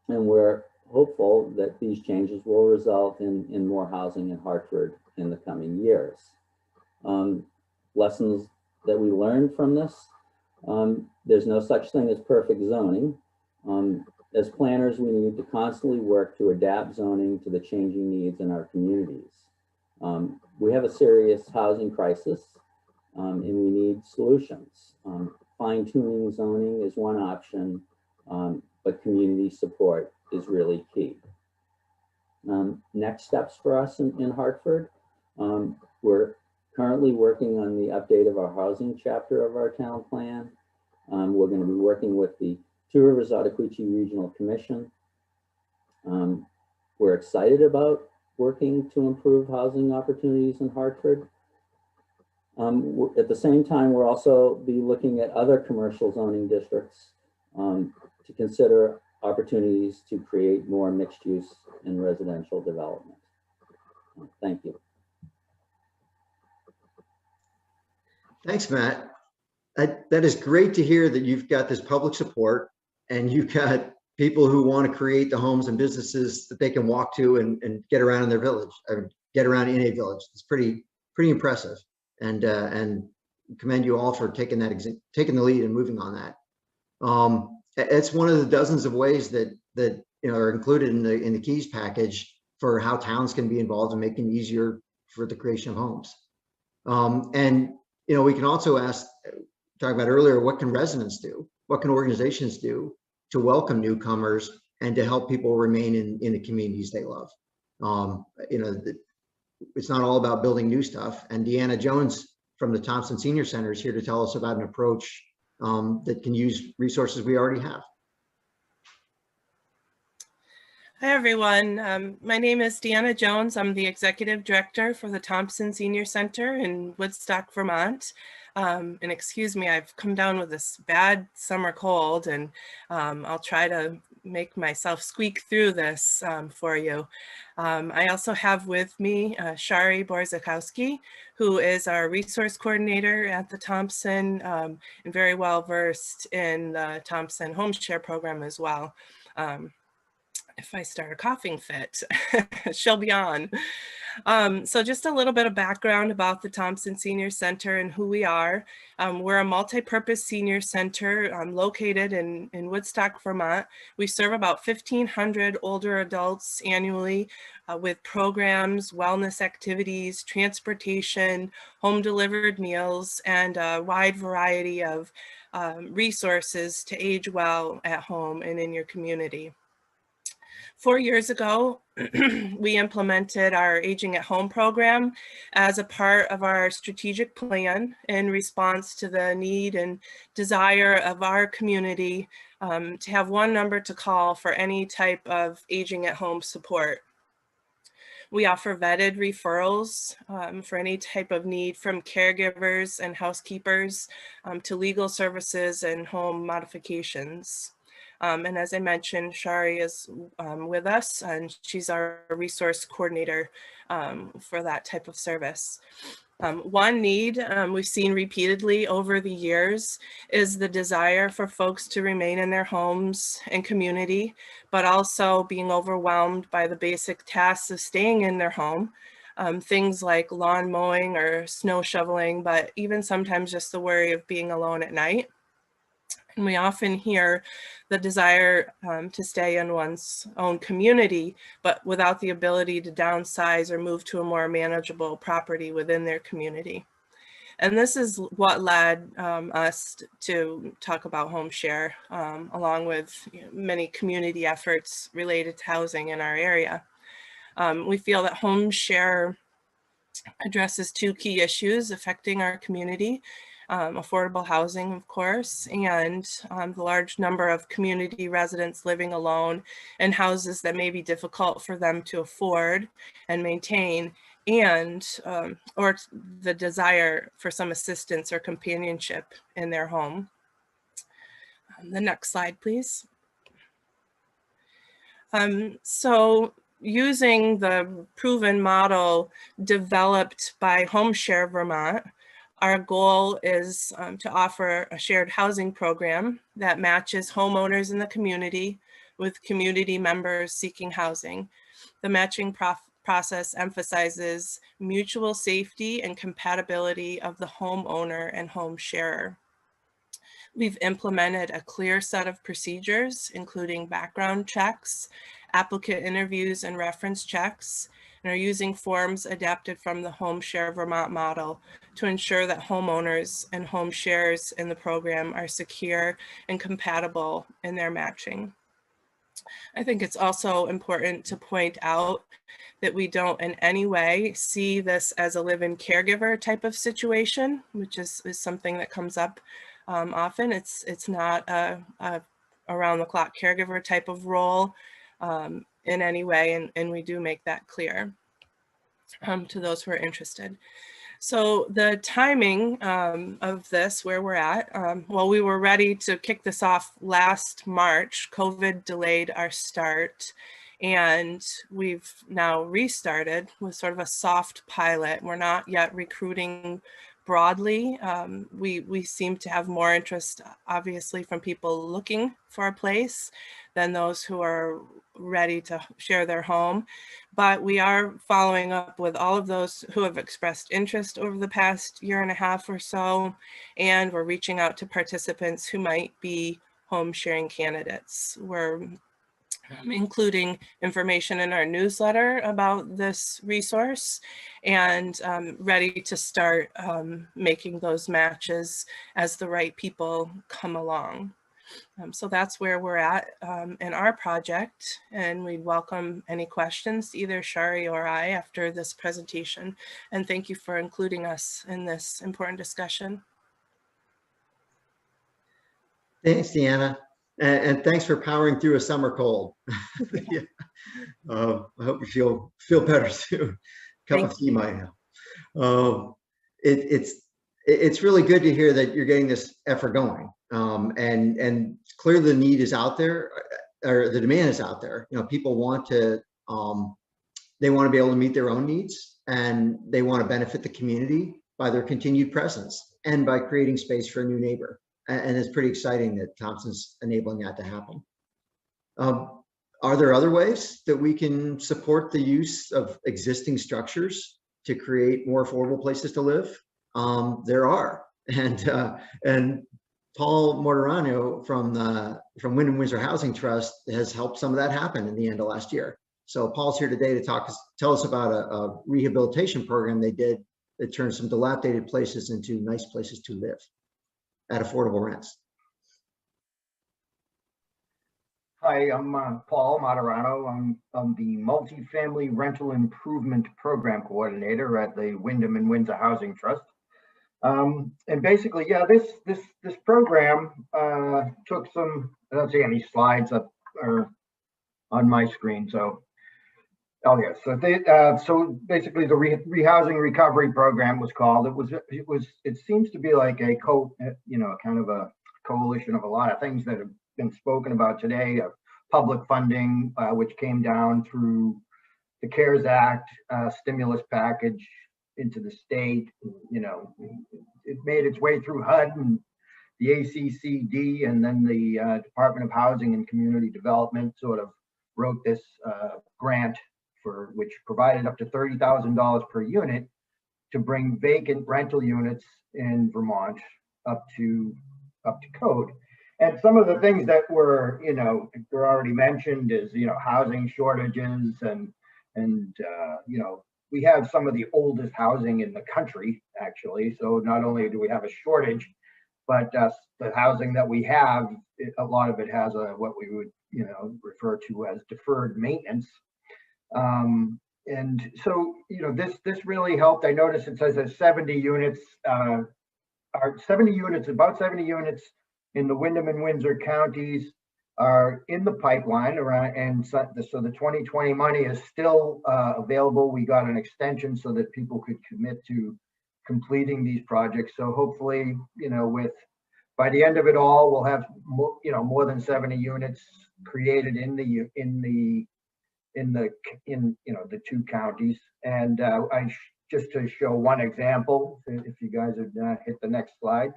And we're hopeful that these changes will result in more housing in Hartford in the coming years. Lessons that we learned from this, there's no such thing as perfect zoning. As planners, we need to constantly work to adapt zoning to the changing needs in our communities. We have a serious housing crisis, and we need solutions. Fine-tuning zoning is one option, but community support is really key. Next steps for us in Hartford, we're currently working on the update of our housing chapter of our town plan. We're going to be working with the Two Rivers Ottaquechee Regional Commission. We're excited about working to improve housing opportunities in Hartford. At the same time, we'll also be looking at other commercial zoning districts to consider opportunities to create more mixed use and residential development. Thank you. Thanks, Matt. That is great to hear that you've got this public support and you've got people who want to create the homes and businesses that they can walk to and get around in their village, or get around in a village. It's pretty impressive, and commend you all for taking the lead and moving on that. It's one of the dozens of ways that are included in the keys package for how towns can be involved in making it easier for the creation of homes. And we can also talk about earlier, what can residents do? What can organizations do to welcome newcomers and to help people remain in the communities they love? It's not all about building new stuff. And Deanna Jones from the Thompson Senior Center is here to tell us about an approach that can use resources we already have. Hi, everyone. My name is Deanna Jones. I'm the Executive Director for the Thompson Senior Center in Woodstock, Vermont. And excuse me, I've come down with this bad summer cold, and I'll try to make myself squeak through this for you. I also have with me Shari Borzakowski, who is our resource coordinator at the Thompson and very well versed in the Thompson Home Share program as well. If I start a coughing fit, she'll be on. So just a little bit of background about the Thompson Senior Center and who we are. We're a multi-purpose senior center located in Woodstock, Vermont. We serve about 1,500 older adults annually with programs, wellness activities, transportation, home delivered meals, and a wide variety of resources to age well at home and in your community. 4 years ago, we implemented our Aging at Home program as a part of our strategic plan in response to the need and desire of our community to have one number to call for any type of aging at home support. We offer vetted referrals for any type of need, from caregivers and housekeepers to legal services and home modifications. And as I mentioned, Shari is with us, and she's our resource coordinator for that type of service. One need we've seen repeatedly over the years is the desire for folks to remain in their homes and community, but also being overwhelmed by the basic tasks of staying in their home. Things like lawn mowing or snow shoveling, but even sometimes just the worry of being alone at night. And we often hear the desire to stay in one's own community, but without the ability to downsize or move to a more manageable property within their community. And this is what led us to talk about home share, along with many community efforts related to housing in our area. We feel that home share addresses two key issues affecting our community. Affordable housing, of course, and the large number of community residents living alone in houses that may be difficult for them to afford and maintain, and or the desire for some assistance or companionship in their home. The next slide, please. So using the proven model developed by Home Share Vermont, our goal is to offer a shared housing program that matches homeowners in the community with community members seeking housing. The matching process emphasizes mutual safety and compatibility of the homeowner and home sharer. We've implemented a clear set of procedures, including background checks, applicant interviews, and reference checks, and are using forms adapted from the Home Share Vermont model to ensure that homeowners and home sharers in the program are secure and compatible in their matching. I think it's also important to point out that we don't in any way see this as a live-in caregiver type of situation, which is something that comes up often. It's not a around-the-clock caregiver type of role in any way, and we do make that clear to those who are interested. So the timing of this, where we're at, well, we were ready to kick this off last March. COVID delayed our start, and we've now restarted with sort of a soft pilot. We're not yet recruiting broadly. We seem to have more interest, obviously, from people looking for a place than those who are ready to share their home. But we are following up with all of those who have expressed interest over the past year and a half or so, and we're reaching out to participants who might be home sharing candidates. We're including information in our newsletter about this resource, and ready to start making those matches as the right people come along. So that's where we're at in our project, and we'd welcome any questions to either Shari or I after this presentation. And thank you for including us in this important discussion. Thanks, Deanna. And thanks for powering through a summer cold. Yeah. I hope you feel better soon. Cup of tea might help. It's really good to hear that you're getting this effort going. And clearly the need is out there. or the demand is out there. You know, people want to, they want to be able to meet their own needs, and they want to benefit the community by their continued presence and by creating space for a new neighbor. And it's pretty exciting that Thompson's enabling that to happen. Are there other ways that we can support the use of existing structures to create more affordable places to live? There are, and Paul Mortarano from Wyndham Windsor Housing Trust has helped some of that happen in the end of last year. So Paul's here today to tell us about a rehabilitation program they did that turned some dilapidated places into nice places to live at affordable rents. Hi, I'm Paul Moderano. I'm the Multifamily Rental Improvement Program Coordinator at the Wyndham and Windsor Housing Trust. And basically, yeah, this program took some, I don't see any slides up or on my screen, so. Oh yeah, so basically the rehousing recovery program was called. It seems to be like a kind of a coalition of a lot of things that have been spoken about today, of public funding, which came down through the CARES Act stimulus package into the state. You know, it made its way through HUD and the ACCD, and then the Department of Housing and Community Development sort of wrote this grant which provided up to $30,000 per unit to bring vacant rental units in Vermont up to code. And some of the things that were, were already mentioned is, housing shortages and we have some of the oldest housing in the country, actually. So not only do we have a shortage, but the housing that we have, a lot of it has what we would, refer to as deferred maintenance. And so, this really helped. I noticed it says that 70 units about 70 units in the Wyndham and Windsor counties are in the pipeline around, and so the 2020 money is still available. We got an extension so that people could commit to completing these projects. So hopefully, by the end of it all, we'll have more than 70 units created in the two counties. And just to show one example, if you guys would hit the next slide.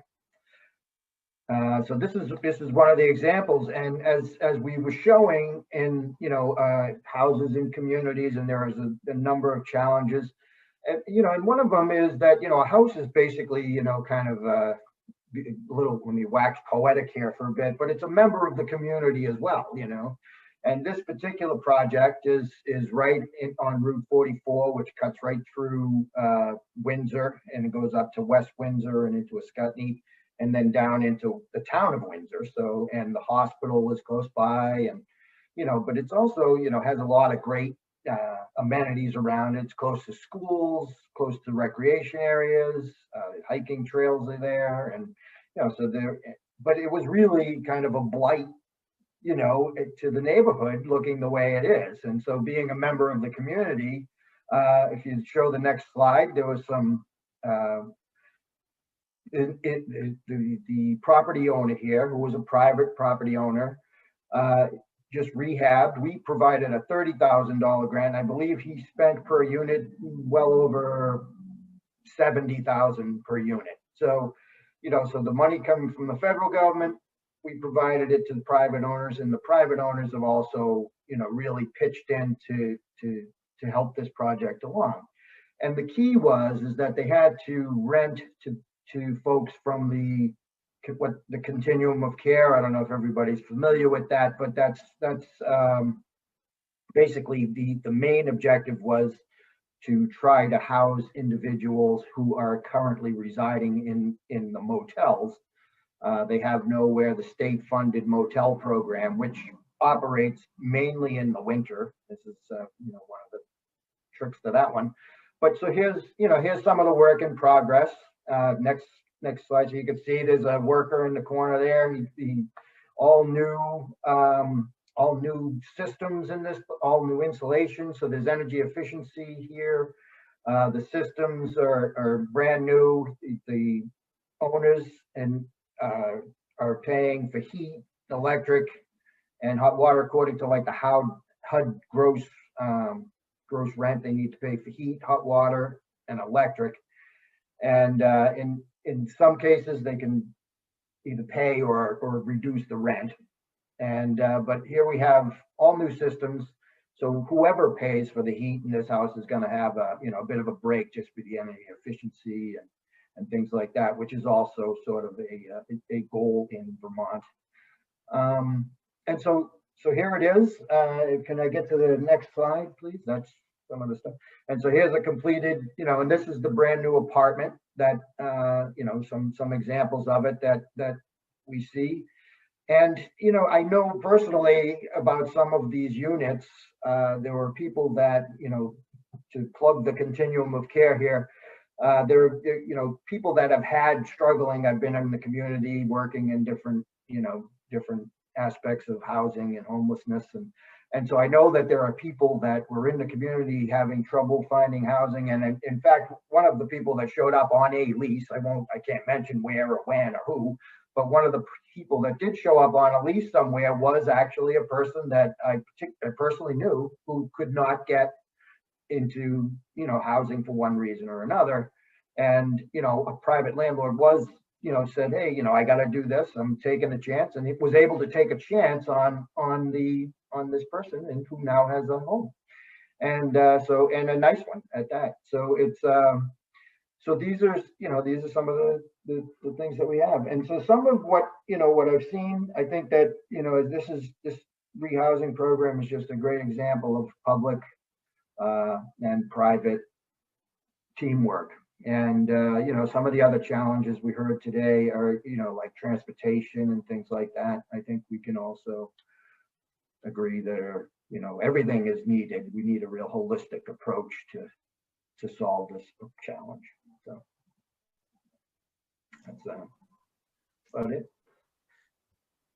So this is one of the examples, and as we were showing in houses in communities, and there is a number of challenges, and one of them is that a house is basically kind of a little, let me wax poetic here for a bit, but it's a member of the community as well, And this particular project is right on Route 44, which cuts right through Windsor, and it goes up to West Windsor and into Ascutney, and then down into the town of Windsor. So, and the hospital is close by, and but it's also has a lot of great amenities around it. It's close to schools, close to recreation areas, hiking trails are there, and so there. But it was really kind of a blight to the neighborhood looking the way it is. And so being a member of the community, if you show the next slide, there was some, the property owner here, who was a private property owner, just rehabbed. We provided a $30,000 grant. I believe he spent per unit well over $70,000 per unit. So, so the money coming from the federal government, we provided it to the private owners, and the private owners have also, really pitched in to help this project along. And the key is that they had to rent to folks from the continuum of care. I don't know if everybody's familiar with that, but that's basically the main objective was to try to house individuals who are currently residing in the motels. They have nowhere, the state-funded motel program, which operates mainly in the winter. This is one of the tricks to that one. But so here's some of the work in progress. Next slide, so you can see there's a worker in the corner there. He all new systems in this, all new insulation. So there's energy efficiency here. The systems are brand new. The owners are paying for heat, electric, and hot water according to like the HUD gross rent they need to pay for heat, hot water, and electric. And in some cases they can either pay or reduce the rent. And but here we have all new systems. So whoever pays for the heat in this house is going to have a a bit of a break just for the energy efficiency and things like that, which is also sort of a goal in Vermont. And so here it is. Can I get to the next slide, please? That's some of the stuff. And so here's a completed, and this is the brand new apartment that some examples of it that we see. And I know personally about some of these units. There were people that to plug the continuum of care here. There are people that have had struggling. I've been in the community working in different aspects of housing and homelessness, and so I know that there are people that were in the community having trouble finding housing. And in fact, one of the people that showed up on a lease, I can't mention where or when or who, but one of the people that did show up on a lease somewhere was actually a person that I personally knew who could not get into housing for one reason or another. And a private landlord was said, hey, I got to do this, I'm taking a chance, and he was able to take a chance on this person, and who now has a home, and and a nice one at that. So it's so these are some of the things that we have. And so some of what what I've seen, I think that this rehousing program is just a great example of public and private teamwork. And some of the other challenges we heard today are like transportation and things like that. I think we can also agree that everything is needed. We need a real holistic approach to solve this challenge. So that's about it.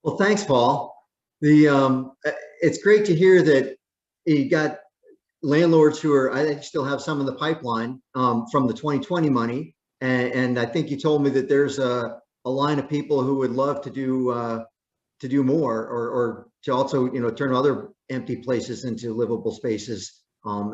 Well, thanks, Paul. It's great to hear that you got landlords who are, I think, still have some in the pipeline from the 2020 money, and I think you told me that there's a line of people who would love to do more, or to also turn other empty places into livable spaces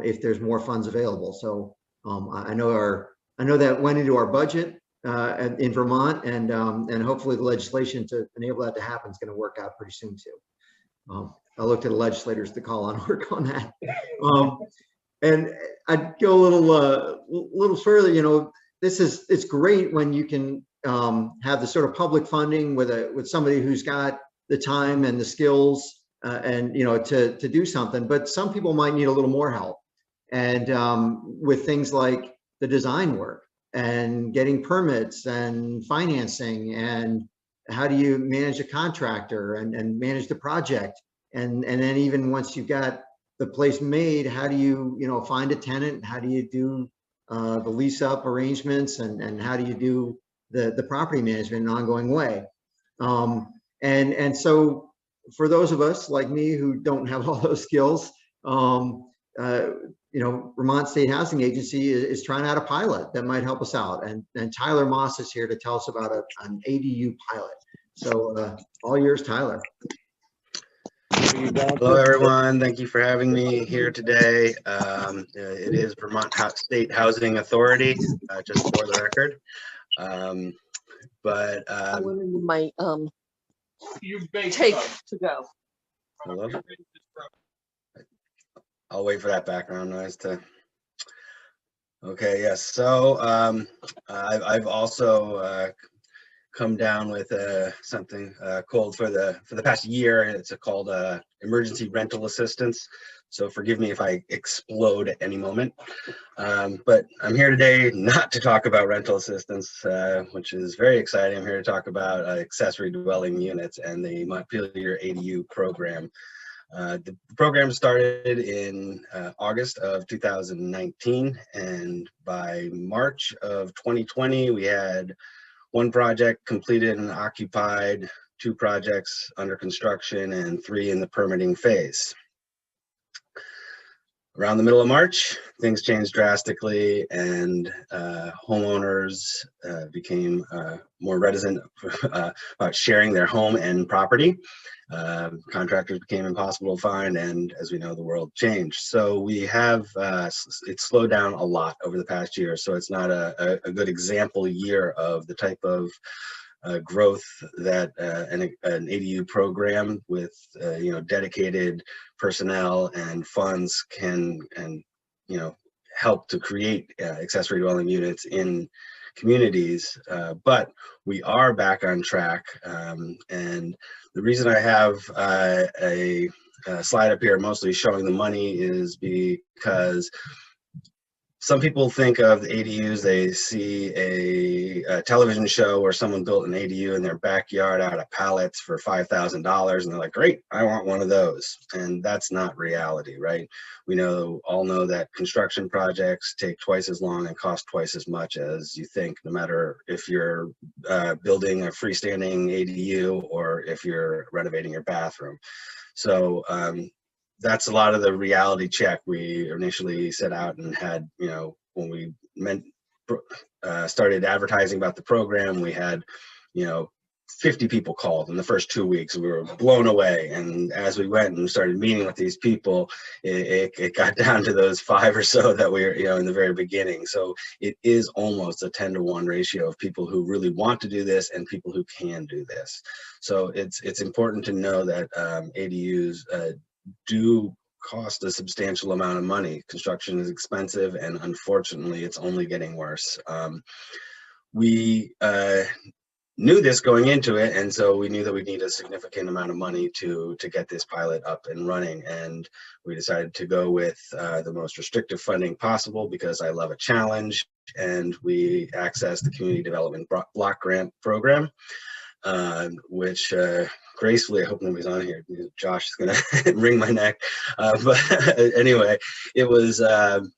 if there's more funds available. So I know that went into our budget in Vermont, and hopefully the legislation to enable that to happen is going to work out pretty soon too. I looked at the legislators to call on work on that. And I'd go a little further. It's great when you can have the sort of public funding with somebody who's got the time and the skills and to do something. But some people might need a little more help, and with things like the design work and getting permits and financing, and how do you manage a contractor and manage the project. And then even once you've got the place made, how do you find a tenant? How do you do the lease up arrangements, and how do you do the property management in an ongoing way? And so for those of us like me who don't have all those skills, Vermont State Housing Agency is trying out a pilot that might help us out. And Tyler Moss is here to tell us about an ADU pilot. So all yours, Tyler. Hello, everyone. Thank you for having me here today. It is Vermont State Housing Authority, just for the record. But I wonder you might take to go. Hello? I'll wait for that background noise to. Okay, yes. So I've also come down with something called for the past year. It's called emergency rental assistance. So forgive me if I explode at any moment. But I'm here today not to talk about rental assistance, which is very exciting. I'm here to talk about accessory dwelling units and the Montpelier ADU program. The program started in August of 2019, and by March of 2020, we had one project completed and occupied, 2 projects under construction, and 3 in the permitting phase. Around the middle of March, things changed drastically, and homeowners became more reticent about sharing their home and property. Contractors became impossible to find, and as we know, the world changed. So we have, it's slowed down a lot over the past year, so it's not a good example year of the type of growth that an ADU program with dedicated personnel and funds can help to create accessory dwelling units in communities, but we are back on track. And the reason I have a slide up here mostly showing the money is because some people think of the ADUs, they see a television show where someone built an ADU in their backyard out of pallets for $5,000, and they're like, great, I want one of those. And that's not reality, right? We all know that construction projects take twice as long and cost twice as much as you think, no matter if you're building a freestanding ADU or if you're renovating your bathroom. So that's a lot of the reality check we initially set out and had, when we started advertising about the program, we had, 50 people called in the first 2 weeks. We were blown away. And as we went and started meeting with these people, it got down to those 5 or so that we were, in the very beginning. So it is almost a 10-to-1 ratio of people who really want to do this and people who can do this. So it's important to know that ADUs do cost a substantial amount of money. Construction is expensive, and unfortunately, it's only getting worse. We knew this going into it, and so we knew that we'd need a significant amount of money to get this pilot up and running. And we decided to go with the most restrictive funding possible because I love a challenge, and we accessed the Community Development Block Grant Program, which gracefully, I hope nobody's on here. Josh is gonna wring my neck. But anyway, it was the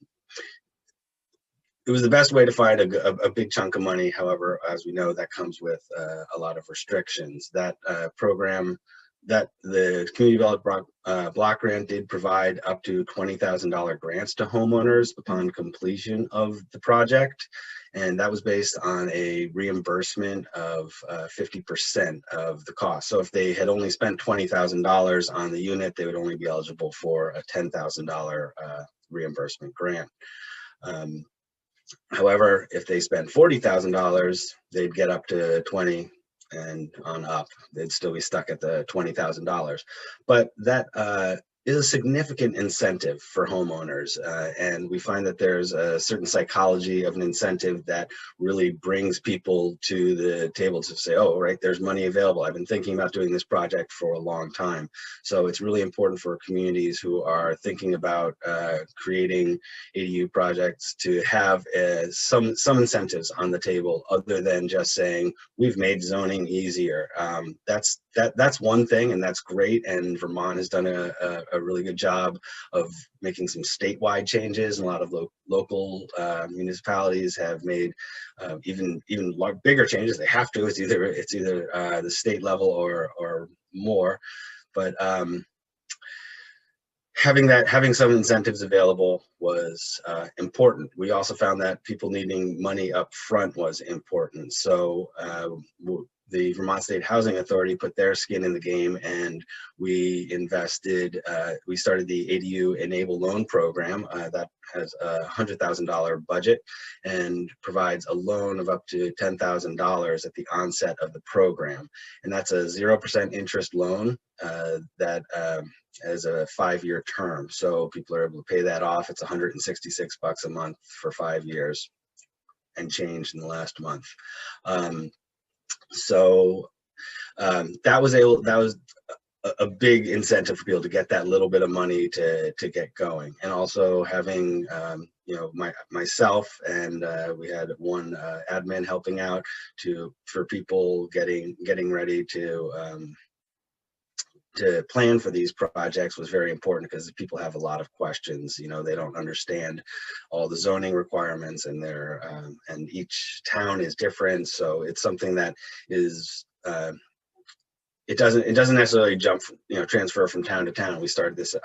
best way to find a big chunk of money. However, as we know, that comes with a lot of restrictions. That program, that the Community Development Block Grant did provide up to $20,000 grants to homeowners upon completion of the project. And that was based on a reimbursement of 50% of the cost. So if they had only spent $20,000 on the unit, they would only be eligible for a $10,000 reimbursement grant. However, if they spent $40,000, they'd get up to 20 and on up. They'd still be stuck at the $20,000. But that is a significant incentive for homeowners. And we find that there's a certain psychology of an incentive that really brings people to the table to say, oh, right, there's money available. I've been thinking about doing this project for a long time. So it's really important for communities who are thinking about creating ADU projects to have some incentives on the table other than just saying, we've made zoning easier. That's one thing, and that's great. And Vermont has done a really good job of making some statewide changes, and a lot of local municipalities have made even bigger changes. They have to. It's either the state level or more. But having some incentives available was important. We also found that people needing money up front was important. So the Vermont State Housing Authority put their skin in the game, and we started the ADU Enable Loan Program that has a $100,000 budget and provides a loan of up to $10,000 at the onset of the program. And that's a 0% interest loan that has a 5-year term. So people are able to pay that off. It's $166 a month for 5 years and change in the last month. So that was a big incentive for people to get that little bit of money to get going. And also having myself and we had one admin helping out for people getting ready to plan for these projects was very important, because people have a lot of questions. They don't understand all the zoning requirements, and and each town is different. So it's something that is it doesn't necessarily transfer from town to town. We started this.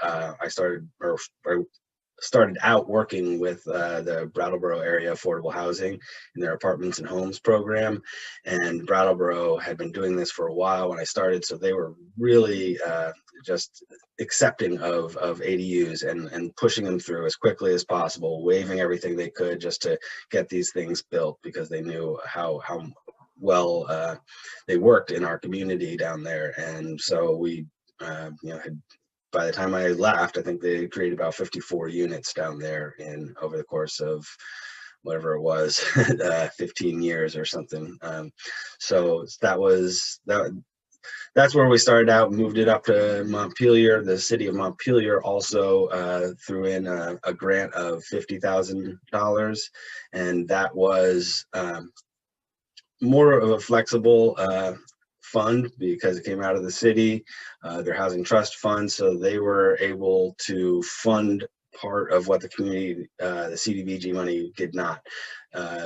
started out working with the Brattleboro Area Affordable Housing in their apartments and homes program. And Brattleboro had been doing this for a while when I started, so they were really just accepting of ADUs and pushing them through as quickly as possible, waiving everything they could just to get these things built, because they knew how well they worked in our community down there. And so we had, by the time I left, I think they created about 54 units down there over the course of whatever it was, 15 years or something. So that's where we started out, moved it up to Montpelier. The city of Montpelier also threw in a grant of $50,000, and that was more of a flexible fund because it came out of the city, their housing trust fund, so they were able to fund part of what the community, the CDBG money did not,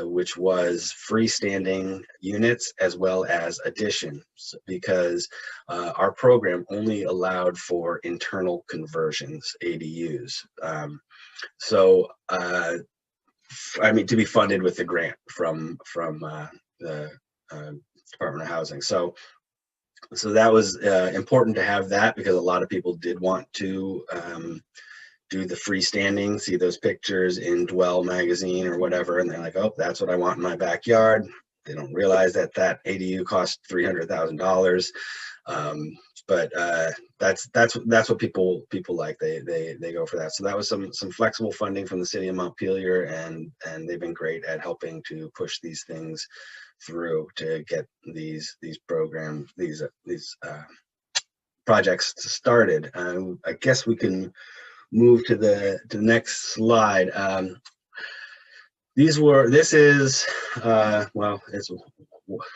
which was freestanding units as well as additions, because our program only allowed for internal conversions, ADUs. So I mean, to be funded with the grant from the Department of Housing. So that was important to have that, because a lot of people did want to do the freestanding, see those pictures in Dwell magazine or whatever, and they're like, oh, that's what I want in my backyard. They don't realize that ADU costs $300,000. But that's what people like. They go for that. So that was some flexible funding from the city of Montpelier, and they've been great at helping to push these things through to get these programs, these projects started. I guess we can move to the next slide. This is well, it's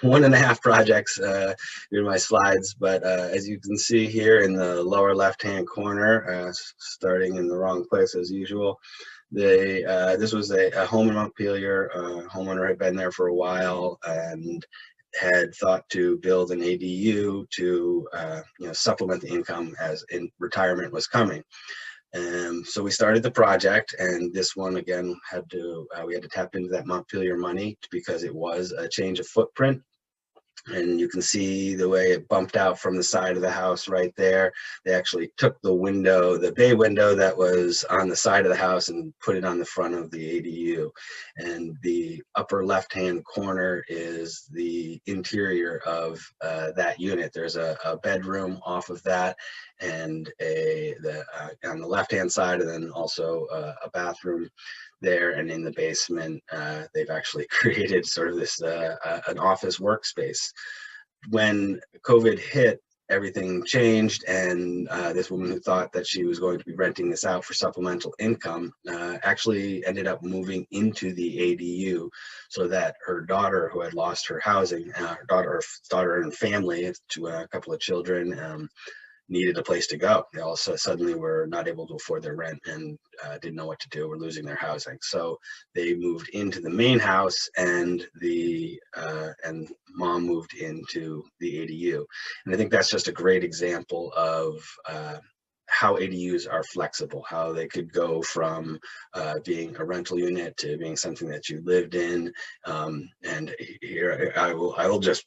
1.5 projects in my slides, but as you can see here in the lower left-hand corner, starting in the wrong place as usual, this was a home in Montpelier. Homeowner had been there for a while and had thought to build an ADU to supplement the income as in retirement was coming. So we started the project, and this one again we had to tap into that Montpelier money because it was a change of footprint. And you can see the way it bumped out from the side of the house right there. They actually took the bay window that was on the side of the house and put it on the front of the ADU. And the upper left-hand corner is the interior of that unit. There's a bedroom off of that, and on the left-hand side, and then also a bathroom there. And in the basement, they've actually created sort of this an office workspace. When COVID hit, everything changed, and this woman who thought that she was going to be renting this out for supplemental income actually ended up moving into the ADU, so that her daughter, who had lost her housing, her daughter and family, to a couple of children, needed a place to go. They also suddenly were not able to afford their rent and didn't know what to do, were losing their housing. So they moved into the main house, and and mom moved into the ADU. And I think that's just a great example of how ADUs are flexible, how they could go from being a rental unit to being something that you lived in. And here I will just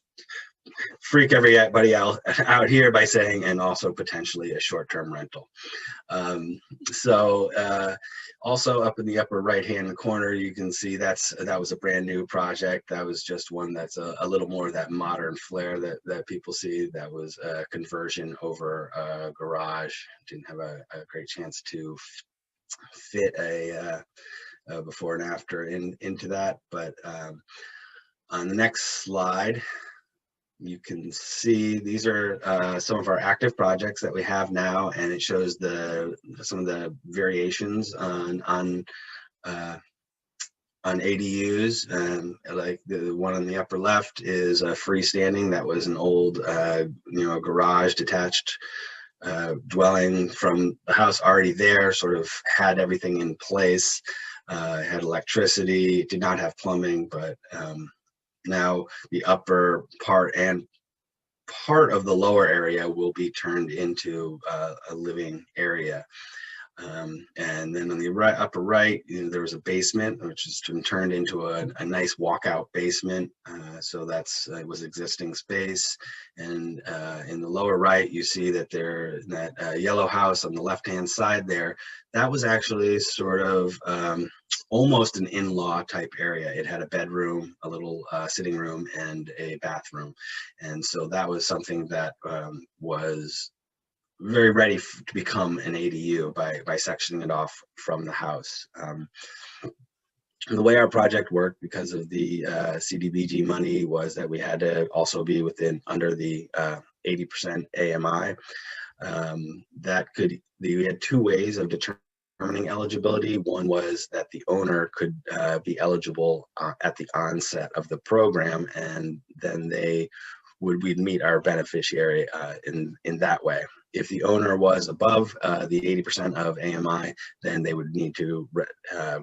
freak everybody out here by saying, and also potentially a short-term rental. Also up in the upper right-hand corner, you can see that was a brand new project. That was just one that's a little more of that modern flair that people see. That was a conversion over a garage. Didn't have a great chance to fit a before and after into that. But on the next slide, you can see these are some of our active projects that we have now, and it shows some of the variations on ADUs. Like the one on the upper left is a freestanding. That was an old garage detached dwelling from the house already there, sort of had everything in place, had electricity, did not have plumbing, but now the upper part and part of the lower area will be turned into a living area. And then on the upper right, there was a basement, which has been turned into a nice walkout basement. So it was existing space. And in the lower right, you see that that yellow house on the left-hand side there, that was actually sort of almost an in-law type area. It had a bedroom, a little sitting room, and a bathroom. And so that was something that was very ready to become an ADU by sectioning it off from the house. The way our project worked, because of the CDBG money, was that we had to also be under the 80% AMI. We had two ways of determining eligibility. One was that the owner could be eligible at the onset of the program, and then we'd meet our beneficiary in that way. If the owner was above the 80% of AMI, then they would need to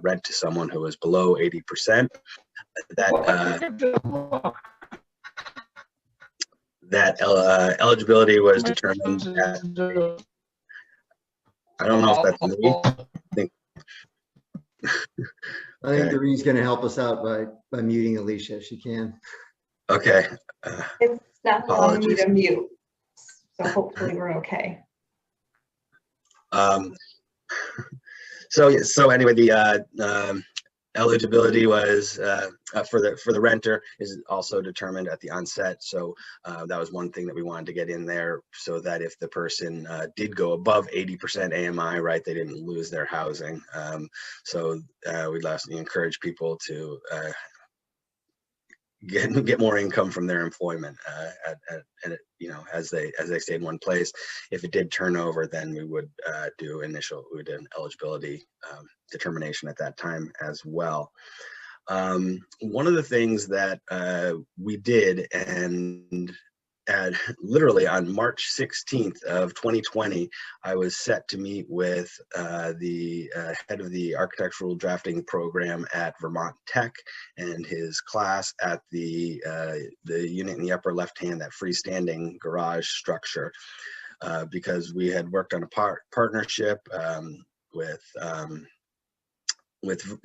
rent to someone who was below 80%. That eligibility was determined at, I don't know if that's me. I think Doreen's going to help us out by muting Alicia if she can. Okay. It's not allowing me to mute, so hopefully we're okay. So anyway, the eligibility was for the renter is also determined at the onset. So that was one thing that we wanted to get in there, so that if the person did go above 80% AMI, right, they didn't lose their housing. So we'd lastly encourage people to get more income from their employment as they stay in one place. If it did turn over, then we would do an eligibility determination at that time as well. One of the things that we did, and literally on March 16th of 2020, I was set to meet with the head of the architectural drafting program at Vermont Tech and his class at the unit in the upper left hand, that freestanding garage structure, because we had worked on a partnership with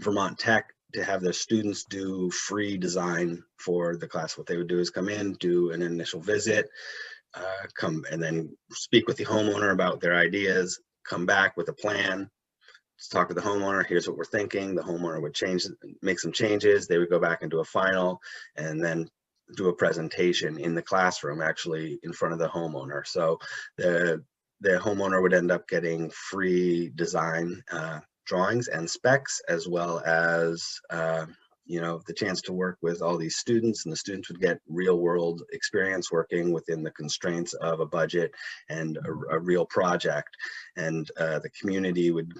Vermont Tech to have their students do free design for the class. What they would do is come in, do an initial visit, come and then speak with the homeowner about their ideas, come back with a plan, talk to the homeowner, here's what we're thinking. The homeowner would make some changes. They would go back and do a final, and then do a presentation in the classroom, actually in front of the homeowner. So the homeowner would end up getting free design drawings and specs, as well as the chance to work with all these students, and the students would get real world experience working within the constraints of a budget and a real project. And the community would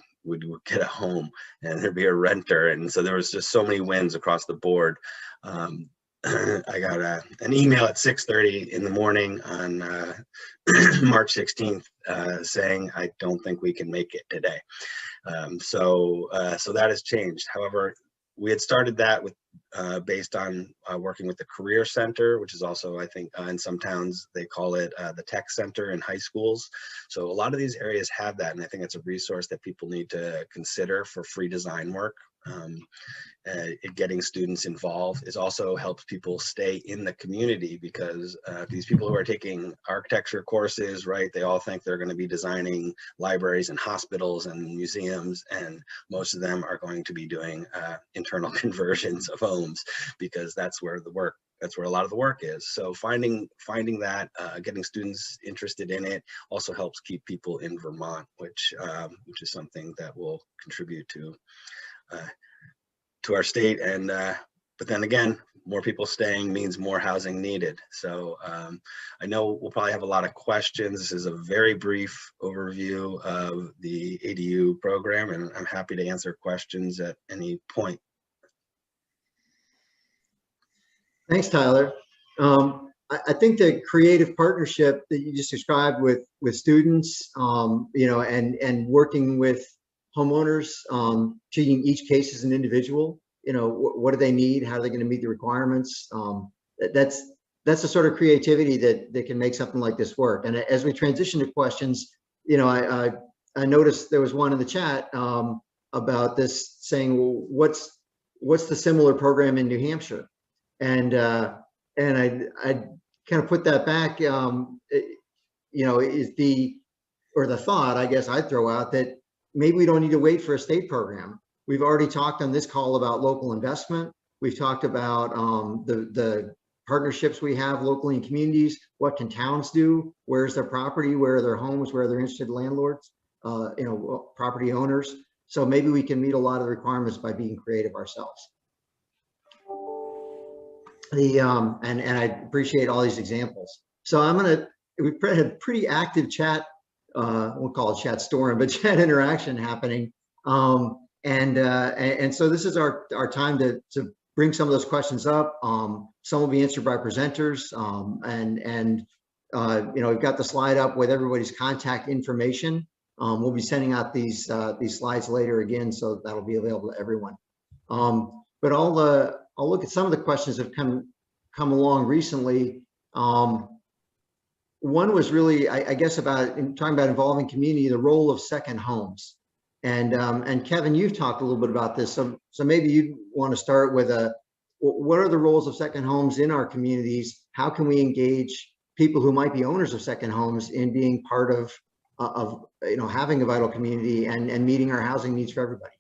get a home, and there'd be a renter. And so there was just so many wins across the board. I got an email at 6:30 in the morning on March 16th saying, I don't think we can make it today. So that has changed. However, we had started that with based on working with the Career Center, which is also, I think, in some towns they call it the Tech Center in high schools. So a lot of these areas have that, and I think it's a resource that people need to consider for free design work. Getting students involved also helps people stay in the community, because these people who are taking architecture courses, right, they all think they're going to be designing libraries and hospitals and museums, and most of them are going to be doing internal conversions of homes, because that's where a lot of the work is. So finding that, getting students interested in it also helps keep people in Vermont, which is something that will contribute to our state. And but then again, more people staying means more housing needed. So I know we'll probably have a lot of questions. This is a very brief overview of the ADU program, and I'm happy to answer questions at any point. Thanks, Tyler. I think the creative partnership that you just described with students, and working with homeowners, treating each case as an individual, what do they need? How are they going to meet the requirements? That's the sort of creativity that can make something like this work. And as we transition to questions, I'd I noticed there was one in the chat about this saying, well, what's the similar program in New Hampshire? And I kind of put that back, is the thought, I guess I'd throw out, that maybe we don't need to wait for a state program. We've already talked on this call about local investment. We've talked about the partnerships we have locally in communities. What can towns do? Where's their property? Where are their homes? Where are their interested landlords? Property owners. So maybe we can meet a lot of the requirements by being creative ourselves. And I appreciate all these examples. So we had a pretty active chat, we'll call it chat storm, but chat interaction happening. And so this is our time to bring some of those questions up. Some will be answered by presenters, we've got the slide up with everybody's contact information. We'll be sending out these slides later again, so that'll be available to everyone. But I'll look at some of the questions that have come along recently. One was really, I guess, talking about involving community, the role of second homes. And Kevin, you've talked a little bit about this, so maybe you want to start with what are the roles of second homes in our communities? How can we engage people who might be owners of second homes in being part of having a vital community and meeting our housing needs for everybody?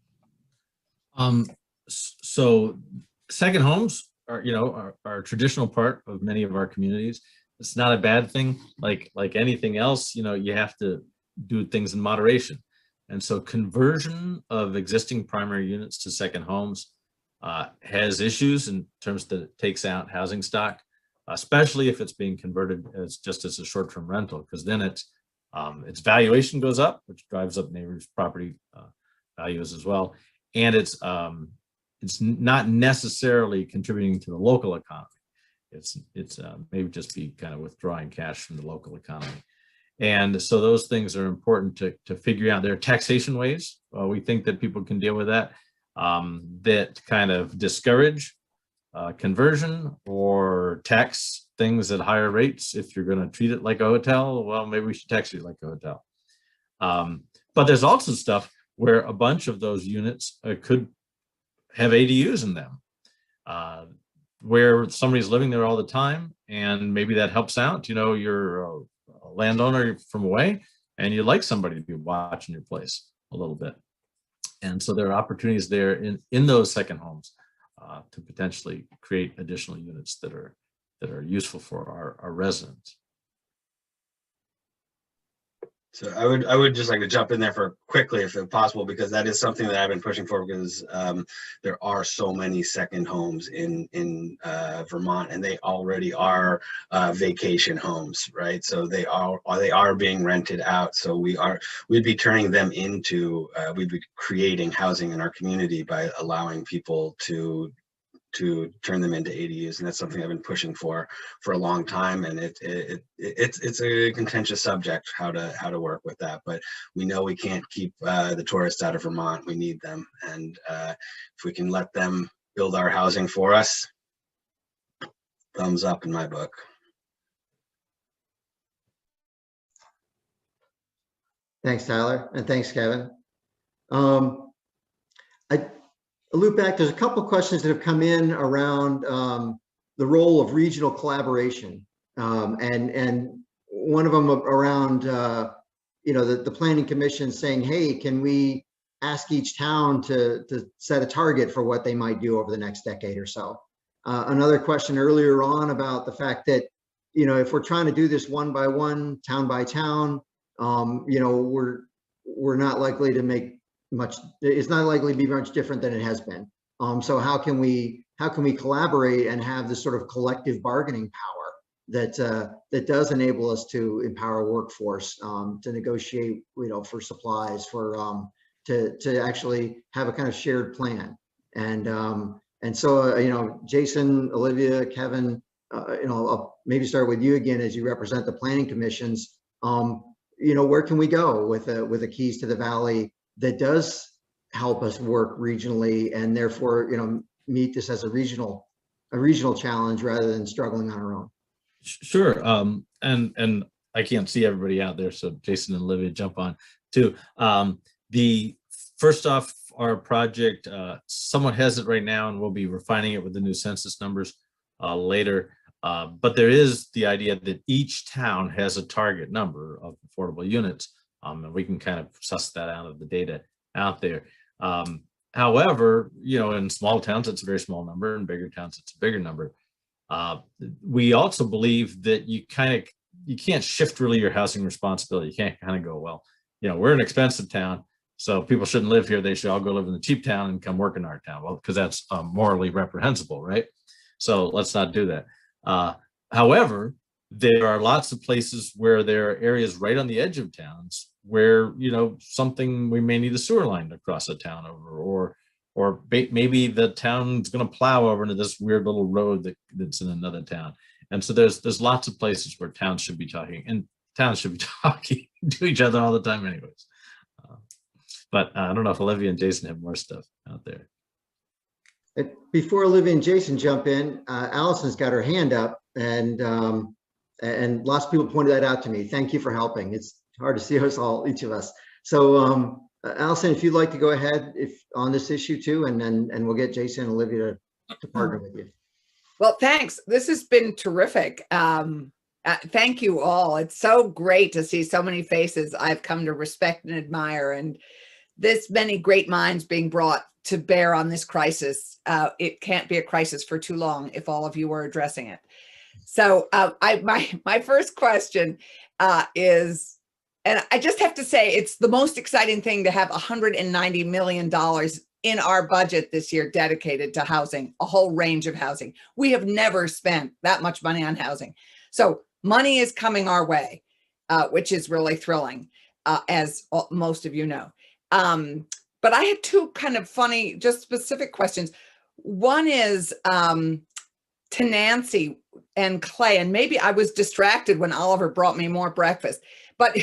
So second homes are a traditional part of many of our communities. It's not a bad thing. Like anything else, you have to do things in moderation. And so conversion of existing primary units to second homes has issues in terms that it takes out housing stock, especially if it's being converted as just as a short-term rental, because then its valuation goes up, which drives up neighbors' property values as well. And it's not necessarily contributing to the local economy. It's maybe just be kind of withdrawing cash from the local economy. And so those things are important to figure out. There are taxation ways we think that people can deal with that that kind of discourage conversion or tax things at higher rates. If you're going to treat it like a hotel, well, maybe we should tax it like a hotel. But there's also stuff where a bunch of those units could have ADUs in them, where somebody's living there all the time, and maybe that helps out. You're a landowner from away, and you'd like somebody to be watching your place a little bit. And so there are opportunities there in those second homes to potentially create additional units that are useful for our residents. So I would just like to jump in there for quickly, if possible, because that is something that I've been pushing for, because there are so many second homes in Vermont, and they already are vacation homes, right? So they are being rented out. So we'd be turning them into we'd be creating housing in our community by allowing people to turn them into ADUs, and that's something I've been pushing for a long time. And it's a contentious subject how to work with that, but we know we can't keep the tourists out of Vermont. We need them, and if we can let them build our housing for us, thumbs up in my book. Thanks, Tyler, and thanks, Kevin. I loop back, there's a couple of questions that have come in around the role of regional collaboration. And one of them around, the Planning Commission saying, hey, can we ask each town to set a target for what they might do over the next decade or so? Another question earlier on about the fact that, if we're trying to do this one by one, town by town, we're not likely to make it's not likely to be much different than it has been. So how can we collaborate and have this sort of collective bargaining power that does enable us to empower workforce to negotiate, for supplies, to actually have a kind of shared plan. And so Jason, Olivia, Kevin, I'll maybe start with you again as you represent the planning commissions. Where can we go with the Keys to the Valley that does help us work regionally, and therefore, meet this as a regional challenge rather than struggling on our own? Sure. And I can't see everybody out there, so Jason and Olivia jump on. too. The first off, our project, someone has it right now, and we'll be refining it with the new census numbers later. But there is the idea that each town has a target number of affordable units, and we can kind of suss that out of the data out there. However, in small towns, it's a very small number. In bigger towns, it's a bigger number. We also believe that you can't shift really your housing responsibility. You can't kind of go, well, we're an expensive town, so people shouldn't live here. They should all go live in the cheap town and come work in our town. Well, because that's morally reprehensible, right? So let's not do that. However, there are lots of places where there are areas right on the edge of towns where, we may need a sewer line to cross a town over, or maybe the town's going to plow over into this weird little road that's in another town. And so there's lots of places where towns should be talking, and towns should be talking to each other all the time anyways. But I don't know if Olivia and Jason have more stuff out there. Before Olivia and Jason jump in, Allison's got her hand up, and lots of people pointed that out to me. Thank you for helping. It's hard to see us all, each of us. So Allison, if you'd like to go ahead on this issue too, and we'll get Jason and Olivia to partner with you. Well, thanks. This has been terrific. Thank you all. It's so great to see so many faces I've come to respect and admire, and this many great minds being brought to bear on this crisis. It can't be a crisis for too long if all of you are addressing it. So my first question is, and I just have to say, it's the most exciting thing to have $190 million in our budget this year dedicated to housing, a whole range of housing. We have never spent that much money on housing. So money is coming our way, which is really thrilling, as most of you know. But I have two kind of funny, just specific questions. One is to Nancy and Clay, and maybe I was distracted when Oliver brought me more breakfast, but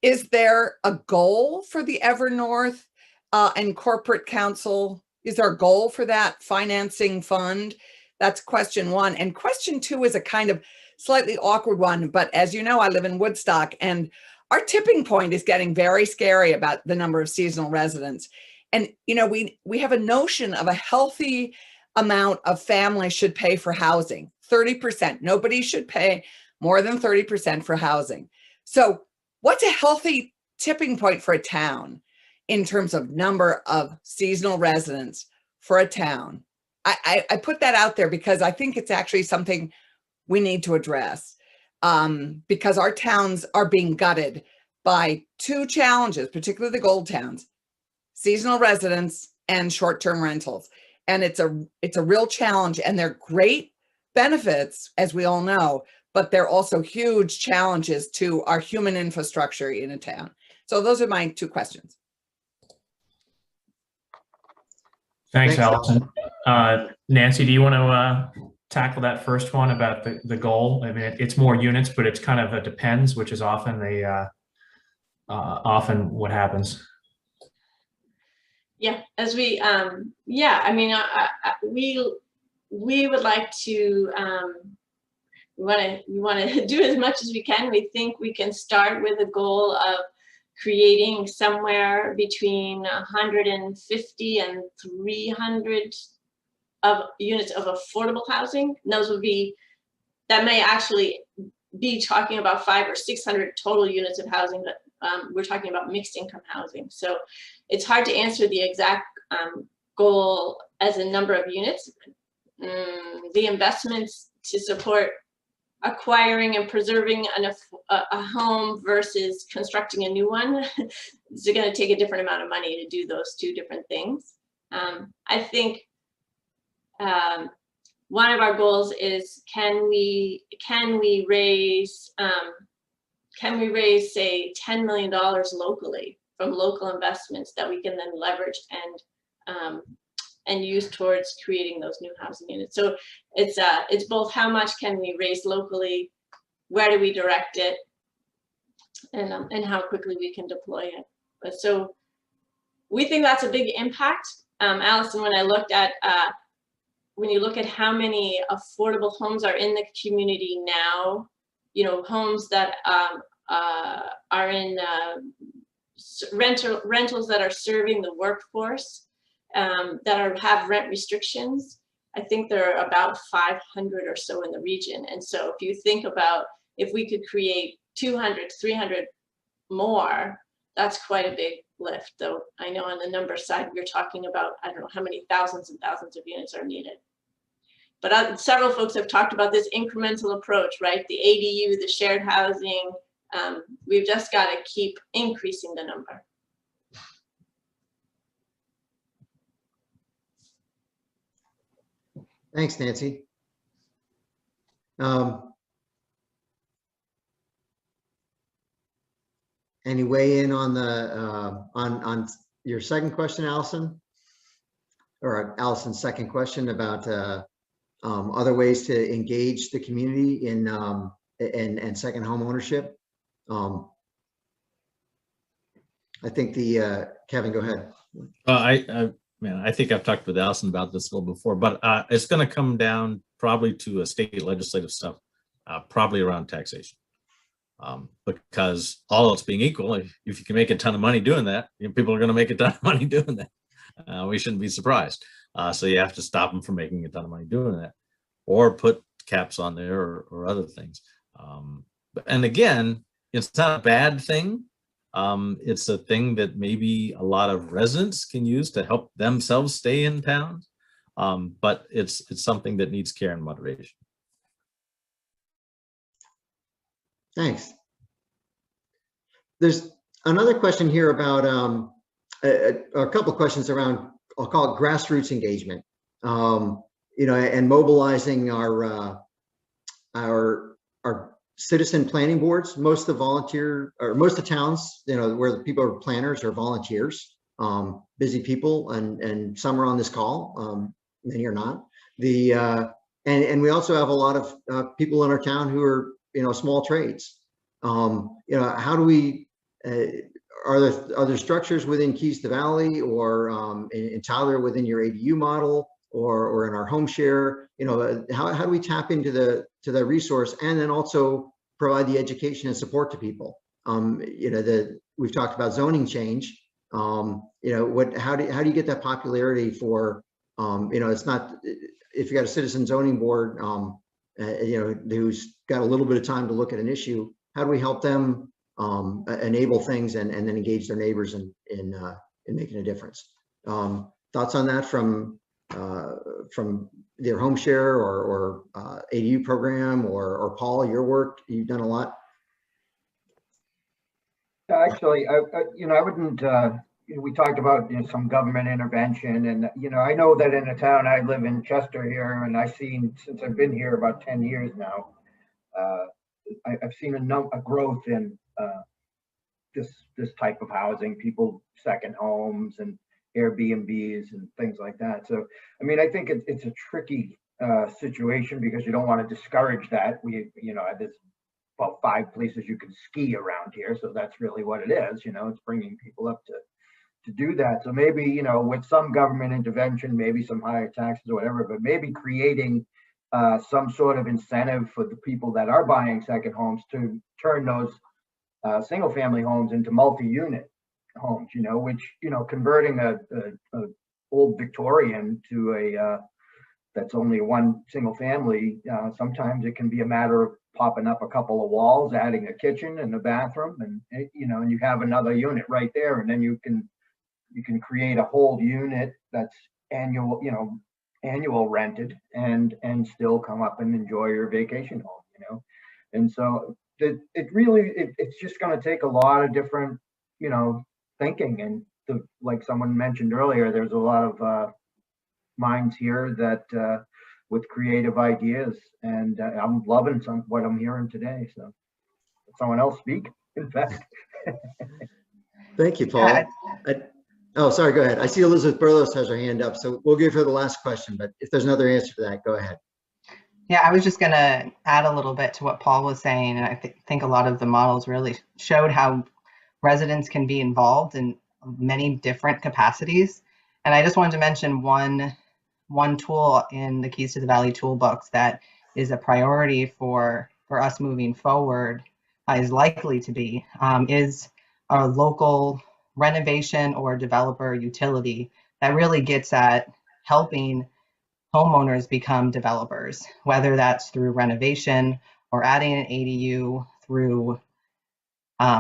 is there a goal for the Evernorth and Corporate Council? Is there a goal for that financing fund? That's question one. And question two is a kind of slightly awkward one, but as you know, I live in Woodstock, and our tipping point is getting very scary about the number of seasonal residents. And, we have a notion of a healthy amount of families should pay for housing, 30%. Nobody should pay more than 30% for housing. So what's a healthy tipping point for a town in terms of number of seasonal residents for a town? I put that out there because I think it's actually something we need to address, because our towns are being gutted by two challenges, particularly the gold towns: seasonal residents and short-term rentals. And it's a real challenge, and they're great benefits, as we all know, but they're also huge challenges to our human infrastructure in a town. So those are my two questions. Thanks, Allison. Nancy, do you want to tackle that first one about the goal? I mean, it's more units, but it's kind of a depends, which is often often what happens. Yeah, as we, we would like to, we want to do as much as we can. We think we can start with a goal of creating somewhere between 150 and 300 of units of affordable housing. And those would be, that may actually be talking about 500 or 600 total units of housing, but we're talking about mixed income housing. So it's hard to answer the exact goal as a number of units. The investments to support acquiring and preserving a home versus constructing a new one is going to take a different amount of money to do those two different things. I think one of our goals is, can we raise say $10 million locally from local investments that we can then leverage and use towards creating those new housing units. So it's both how much can we raise locally, where do we direct it, and how quickly we can deploy it. But so we think that's a big impact. Allison, when I looked at when you look at how many affordable homes are in the community now, homes that are in rentals that are serving the workforce that have rent restrictions. I think there are about 500 or so in the region. And so if you think about if we could create 200, 300 more, that's quite a big lift. Though I know on the number side, we're talking about, I don't know how many thousands and thousands of units are needed. But several folks have talked about this incremental approach, right? The ADU, the shared housing. We've just got to keep increasing the number. Thanks, Nancy. Any weigh in on the on your second question, Allison, or Allison's second question about other ways to engage the community in and second home ownership? I think Kevin, go ahead. I think I've talked with Allison about this a little before, but it's going to come down probably to a state legislative stuff, probably around taxation. Because all else being equal, if you can make a ton of money doing that, people are going to make a ton of money doing that. We shouldn't be surprised. So you have to stop them from making a ton of money doing that, or put caps on there or other things. And again, it's not a bad thing. It's a thing that maybe a lot of residents can use to help themselves stay in town. But it's something that needs care and moderation. Thanks. There's another question here about a couple of questions around, I'll call it grassroots engagement, and mobilizing our citizen planning boards. Most of the towns, where the people are planners are volunteers, busy people, and some are on this call, many are not. And we also have a lot of people in our town who are small trades. How do we, are there structures within Keys to the Valley or in Tyler within your ADU model or in our home share? How do we tap into the resource and then also provide the education and support to people? We've talked about zoning change. How do you get that popularity for, it's not, if you got a citizen zoning board, who's got a little bit of time to look at an issue, how do we help them enable things and then engage their neighbors in making a difference? Thoughts on that from their home share or ADU program or Paul, your work? You've done a lot. Actually, I wouldn't. We talked about some government intervention, and I know that in the town I live in, Chester here, and I've seen, since I've been here about 10 years now, I've seen a growth in this type of housing, people second homes and Airbnbs and things like that. So I think it's a tricky situation because you don't want to discourage that. There's about 5 places you can ski around here, so that's really what it is. It's bringing people up to do that. So maybe, with some government intervention, maybe some higher taxes or whatever, but maybe creating some sort of incentive for the people that are buying second homes to turn those single family homes into multi-unit homes, which, converting a old Victorian to a that's only one single family, sometimes it can be a matter of popping up a couple of walls, adding a kitchen and a bathroom, and and you have another unit right there, and then you can create a whole unit that's annual rented and still come up and enjoy your vacation home, And so it's just going to take a lot of different, thinking, and like someone mentioned earlier, there's a lot of minds here that with creative ideas, and I'm loving what I'm hearing today. So someone else speak, in fact. Thank you, Paul. Oh, sorry, go ahead. I see Elizabeth Burlos has her hand up, so we'll give her the last question, but if there's another answer to that, go ahead. Yeah, I was just going to add a little bit to what Paul was saying, and I think a lot of the models really showed how residents can be involved in many different capacities. And I just wanted to mention one tool in the Keys to the Valley toolbox that is a priority for us moving forward, is likely to be, is our local renovation or developer utility that really gets at helping homeowners become developers, whether that's through renovation or adding an ADU, through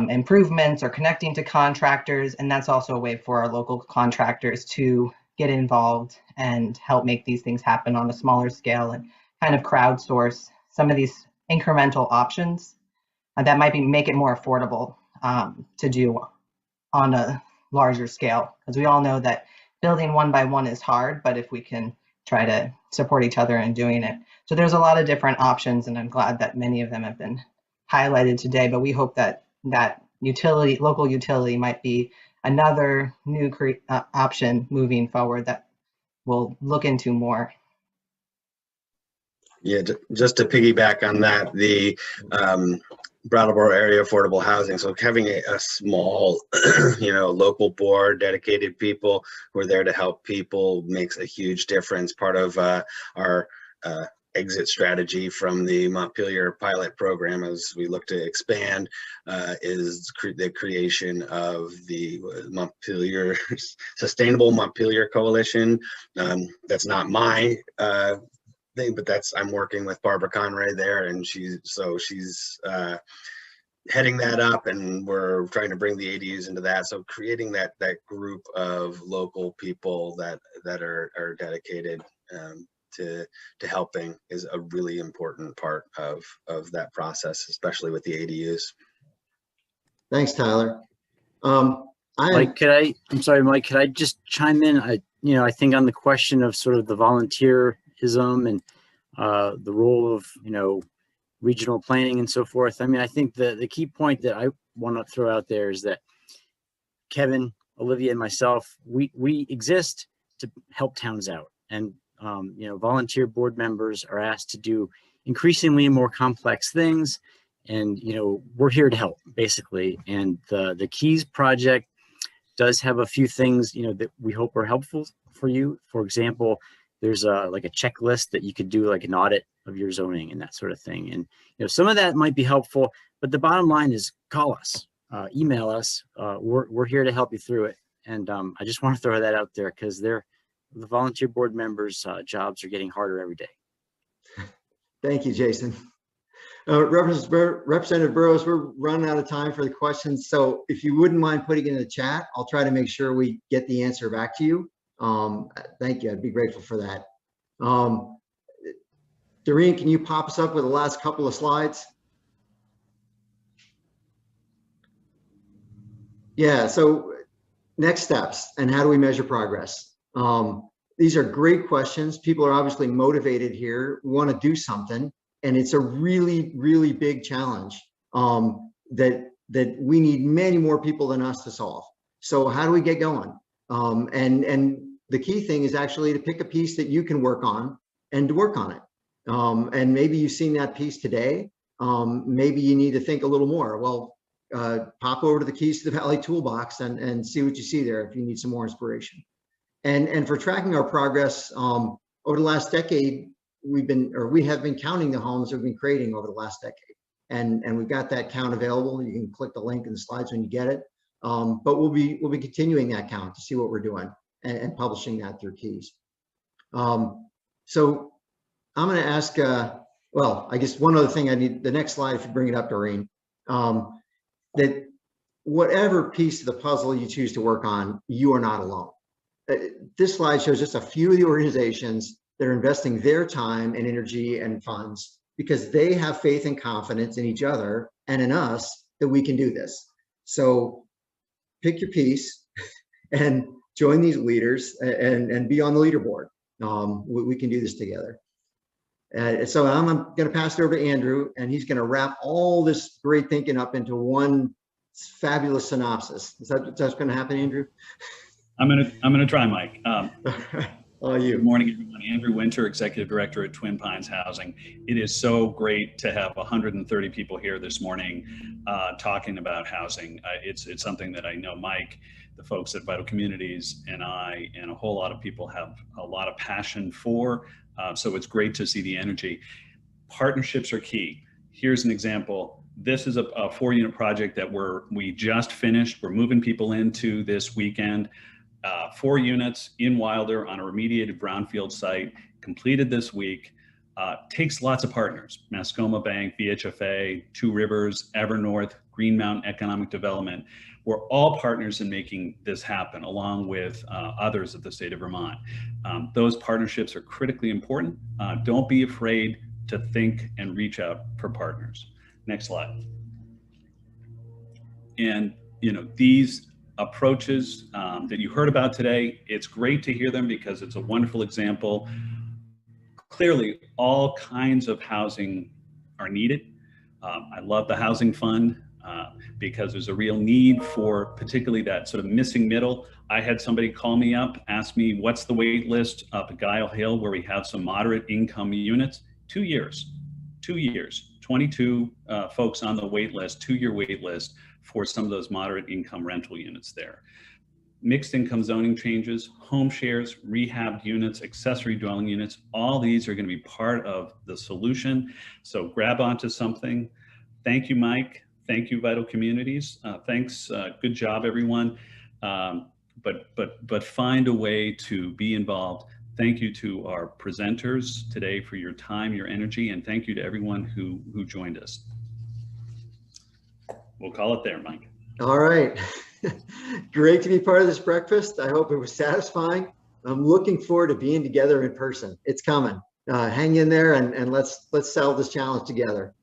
improvements or connecting to contractors. And that's also a way for our local contractors to get involved and help make these things happen on a smaller scale and kind of crowdsource some of these incremental options that might make it more affordable to do on a larger scale. Because we all know that building one by one is hard, but if we can try to support each other in doing it. So there's a lot of different options, and I'm glad that many of them have been highlighted today, but we hope that that utility, local utility, might be another new option moving forward that we'll look into more. Yeah, just to piggyback on that, the Brattleboro area affordable housing. So having a small, local board, dedicated people who are there to help people makes a huge difference. Part of our exit strategy from the Montpelier pilot program, as we look to expand, is the creation of the Montpelier Sustainable Montpelier Coalition. That's not my thing, but I'm working with Barbara Conray there, and she's heading that up, and we're trying to bring the ADUs into that. So creating that group of local people that are dedicated to helping is a really important part of that process, especially with the ADUs. Thanks, Tyler. Mike, I'm sorry, Mike, could I just chime in? I think on the question of sort of the volunteerism and the role of, regional planning and so forth. I mean, I think the key point that I want to throw out there is that Kevin, Olivia, and myself, we exist to help towns out. And, volunteer board members are asked to do increasingly more complex things. And, we're here to help, basically. And the Keys project does have a few things, that we hope are helpful for you. For example, there's like a checklist that you could do, like an audit of your zoning and that sort of thing. And some of that might be helpful, but the bottom line is call us, email us. We're here to help you through it. And I just want to throw that out there because the volunteer board members' jobs are getting harder every day. Thank you, Jason. Representative Burrows, we're running out of time for the questions. So if you wouldn't mind putting it in the chat, I'll try to make sure we get the answer back to you. Thank you. I'd be grateful for that. Doreen, can you pop us up with the last couple of slides? Yeah, so next steps and how do we measure progress? These are great questions. People are obviously motivated here, want to do something, and it's a really, really big challenge that we need many more people than us to solve. So how do we get going? And the key thing is actually to pick a piece that you can work on and to work on it. And maybe you've seen that piece today. Maybe you need to think a little more. Well, pop over to the Keys to the Valley toolbox and see what you see there if you need some more inspiration. And for tracking our progress, over the last decade, we have been counting the homes we've been creating over the last decade. And we've got that count available. You can click the link in the slides when you get it. But we'll be continuing that count to see what we're doing and publishing that through Keys. So I'm going to ask, well, I guess one other thing I need, the next slide, if you bring it up, Doreen, that whatever piece of the puzzle you choose to work on, you are not alone. This slide shows just a few of the organizations that are investing their time and energy and funds because they have faith and confidence in each other and in us that we can do this. So pick your piece and join these leaders and be on the leaderboard. We can do this together. So I'm going to pass it over to Andrew, and he's going to wrap all this great thinking up into one fabulous synopsis. Is that what's going to happen, Andrew? I'm going to try, Mike. Good morning, everyone. Andrew Winter, Executive Director at Twin Pines Housing. It is so great to have 130 people here this morning talking about housing. It's something that I know Mike, the folks at Vital Communities, and I, and a whole lot of people have a lot of passion for. So it's great to see the energy. Partnerships are key. Here's an example. This is a 4-unit project that we just finished. We're moving people into this weekend. 4 units in Wilder on a remediated brownfield site, completed this week. Takes lots of partners: Mascoma Bank, VHFA, Two Rivers, Evernorth, Green Mountain Economic Development. We're all partners in making this happen, along with others of the state of Vermont. Those partnerships are critically important. Don't be afraid to think and reach out for partners. Next slide. And these approaches that you heard about today, it's great to hear them because it's a wonderful example. Clearly, all kinds of housing are needed. I love the housing fund because there's a real need for particularly that sort of missing middle. I had somebody call me up, ask me, what's the wait list up at Guile Hill where we have some moderate income units? 2 years, 22 folks on the wait list, 2-year wait list for some of those moderate income rental units there. Mixed income zoning changes, home shares, rehab units, accessory dwelling units, all these are going to be part of the solution. So grab onto something. Thank you, Mike. Thank you, Vital Communities. Thanks. Good job, everyone. But find a way to be involved. Thank you to our presenters today for your time, your energy, and thank you to everyone who joined us. We'll call it there, Mike. All right. Great to be part of this breakfast. I hope it was satisfying. I'm looking forward to being together in person. It's coming. Hang in there and let's solve this challenge together.